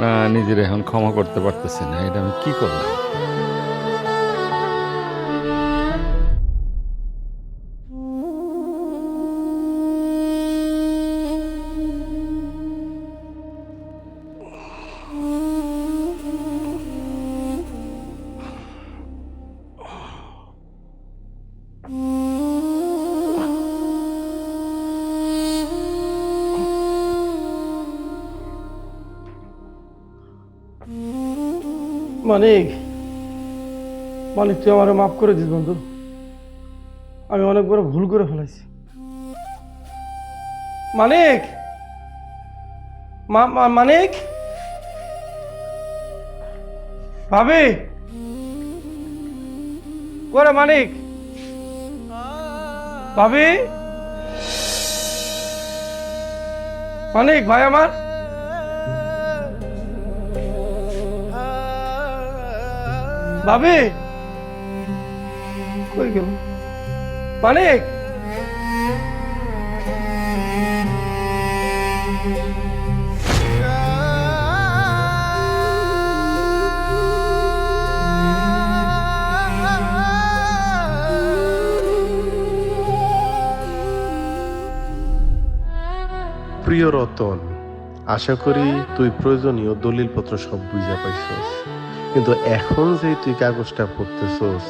না, নিজের এখন ক্ষমা করতে পারতেছে না। এটা আমি কি করলাম? মানিক, মানিক তুই আমারে মাফ করে দিস বন্ধু। আমি অনেক বড় ভুল করে ফেলেছি। মানিক, মানিক, ভাবি করে মানিক, ভাবি, মানিক ভাই আমার, ভাবি কই গেল মানিক? প্রিয় রতন, আশা করি তুই প্রয়োজনীয় দলিলপত্র সব বুঝা পাইছস, কিন্তু এখন যে তুই কাগজটা পড়তেছস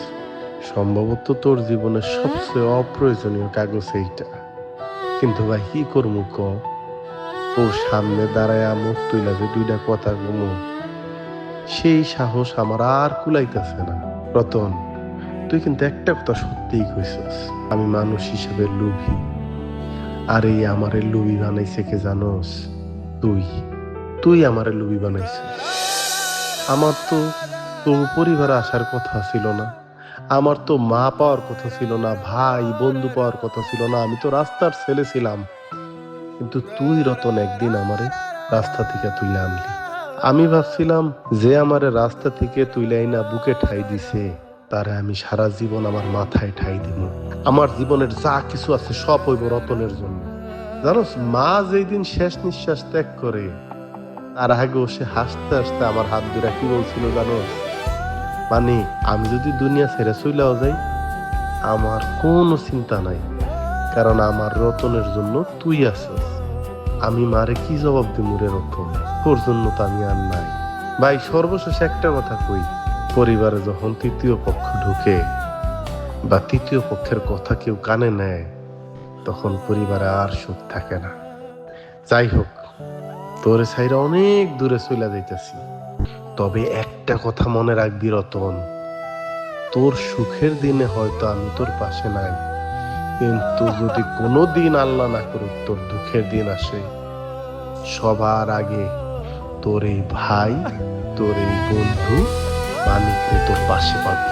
সম্ভবত তোর জীবনের সবচেয়ে অপ্রয়োজনীয় কাগজ এইটা। কিন্তু ভাই কি করবো ক, তোর সামনে দাঁড়ায় মুখ তুইলা যে দুইটা কথা কমু সেই সাহস আমার আর কুলাইতেছে না। রতন, তুই কিন্তু একটা কথা সত্যিই কইছস, আমি মানুষ হিসেবে লোভী। আর এই আমারে লুবি বানাইছে কে জানোস? তুই আমারে লুবি বানাইছিস। আমার তো তোর পরিবারে আসার কথা ছিল না, আমার তো মা পাওয়ার কথা ছিল না, ভাই বন্ধু পাওয়ার কথা ছিল না, আমি তো রাস্তার ছেলে ছিলাম। কিন্তু তুই রতন একদিন আমারে রাস্তা থেকে তুলে আনলি। আমি ভাবছিলাম যে আমারে রাস্তা থেকে তুলে আইনা বুকে ঠাই দিছে তারে আমি সারা জীবন আমার মাথায় ঠাই দিব। আমার জীবনের যা কিছু আছে সব হইব রতনের জন্য। জানোস, মা যেই দিন শেষ নিঃশ্বাস ত্যাগ করে তার আগেও সে হাসতে হাসতে আমার হাত ধরে কি বলছিল জানোস? মানে আমি যদি দুনিয়া ছেড়ে চইলাও যাই আমার কোনো চিন্তা নাই, কারণ আমার রতনের জন্য তুই আছিস। আমি মারে কি জবাব দিব রে রতন? তোর জন্য তো আমি আর নাই। ভাই সর্বশেষ একটা কথা কই, পরিবারে যখন তৃতীয় পক্ষ ঢুকে বা তৃতীয় পক্ষের কথা কেউ কানে নেয় তখন পরিবারে আর সুখ থাকে না। যাই হোক, তোরে ছাইরা অনেক দূরে চলে যাইতেছি, তবে একটা কথা মনে রাখবি রতন, তোর সুখের দিনে হয়তো আমি তোর পাশে নাই, কিন্তু যদি কোনো দিন আল্লাহ না করুক তোর দুঃখের দিন আসে, সবার আগে তোর এই ভাই, তোর এই বন্ধু মানিককে তোর পাশে পাবি।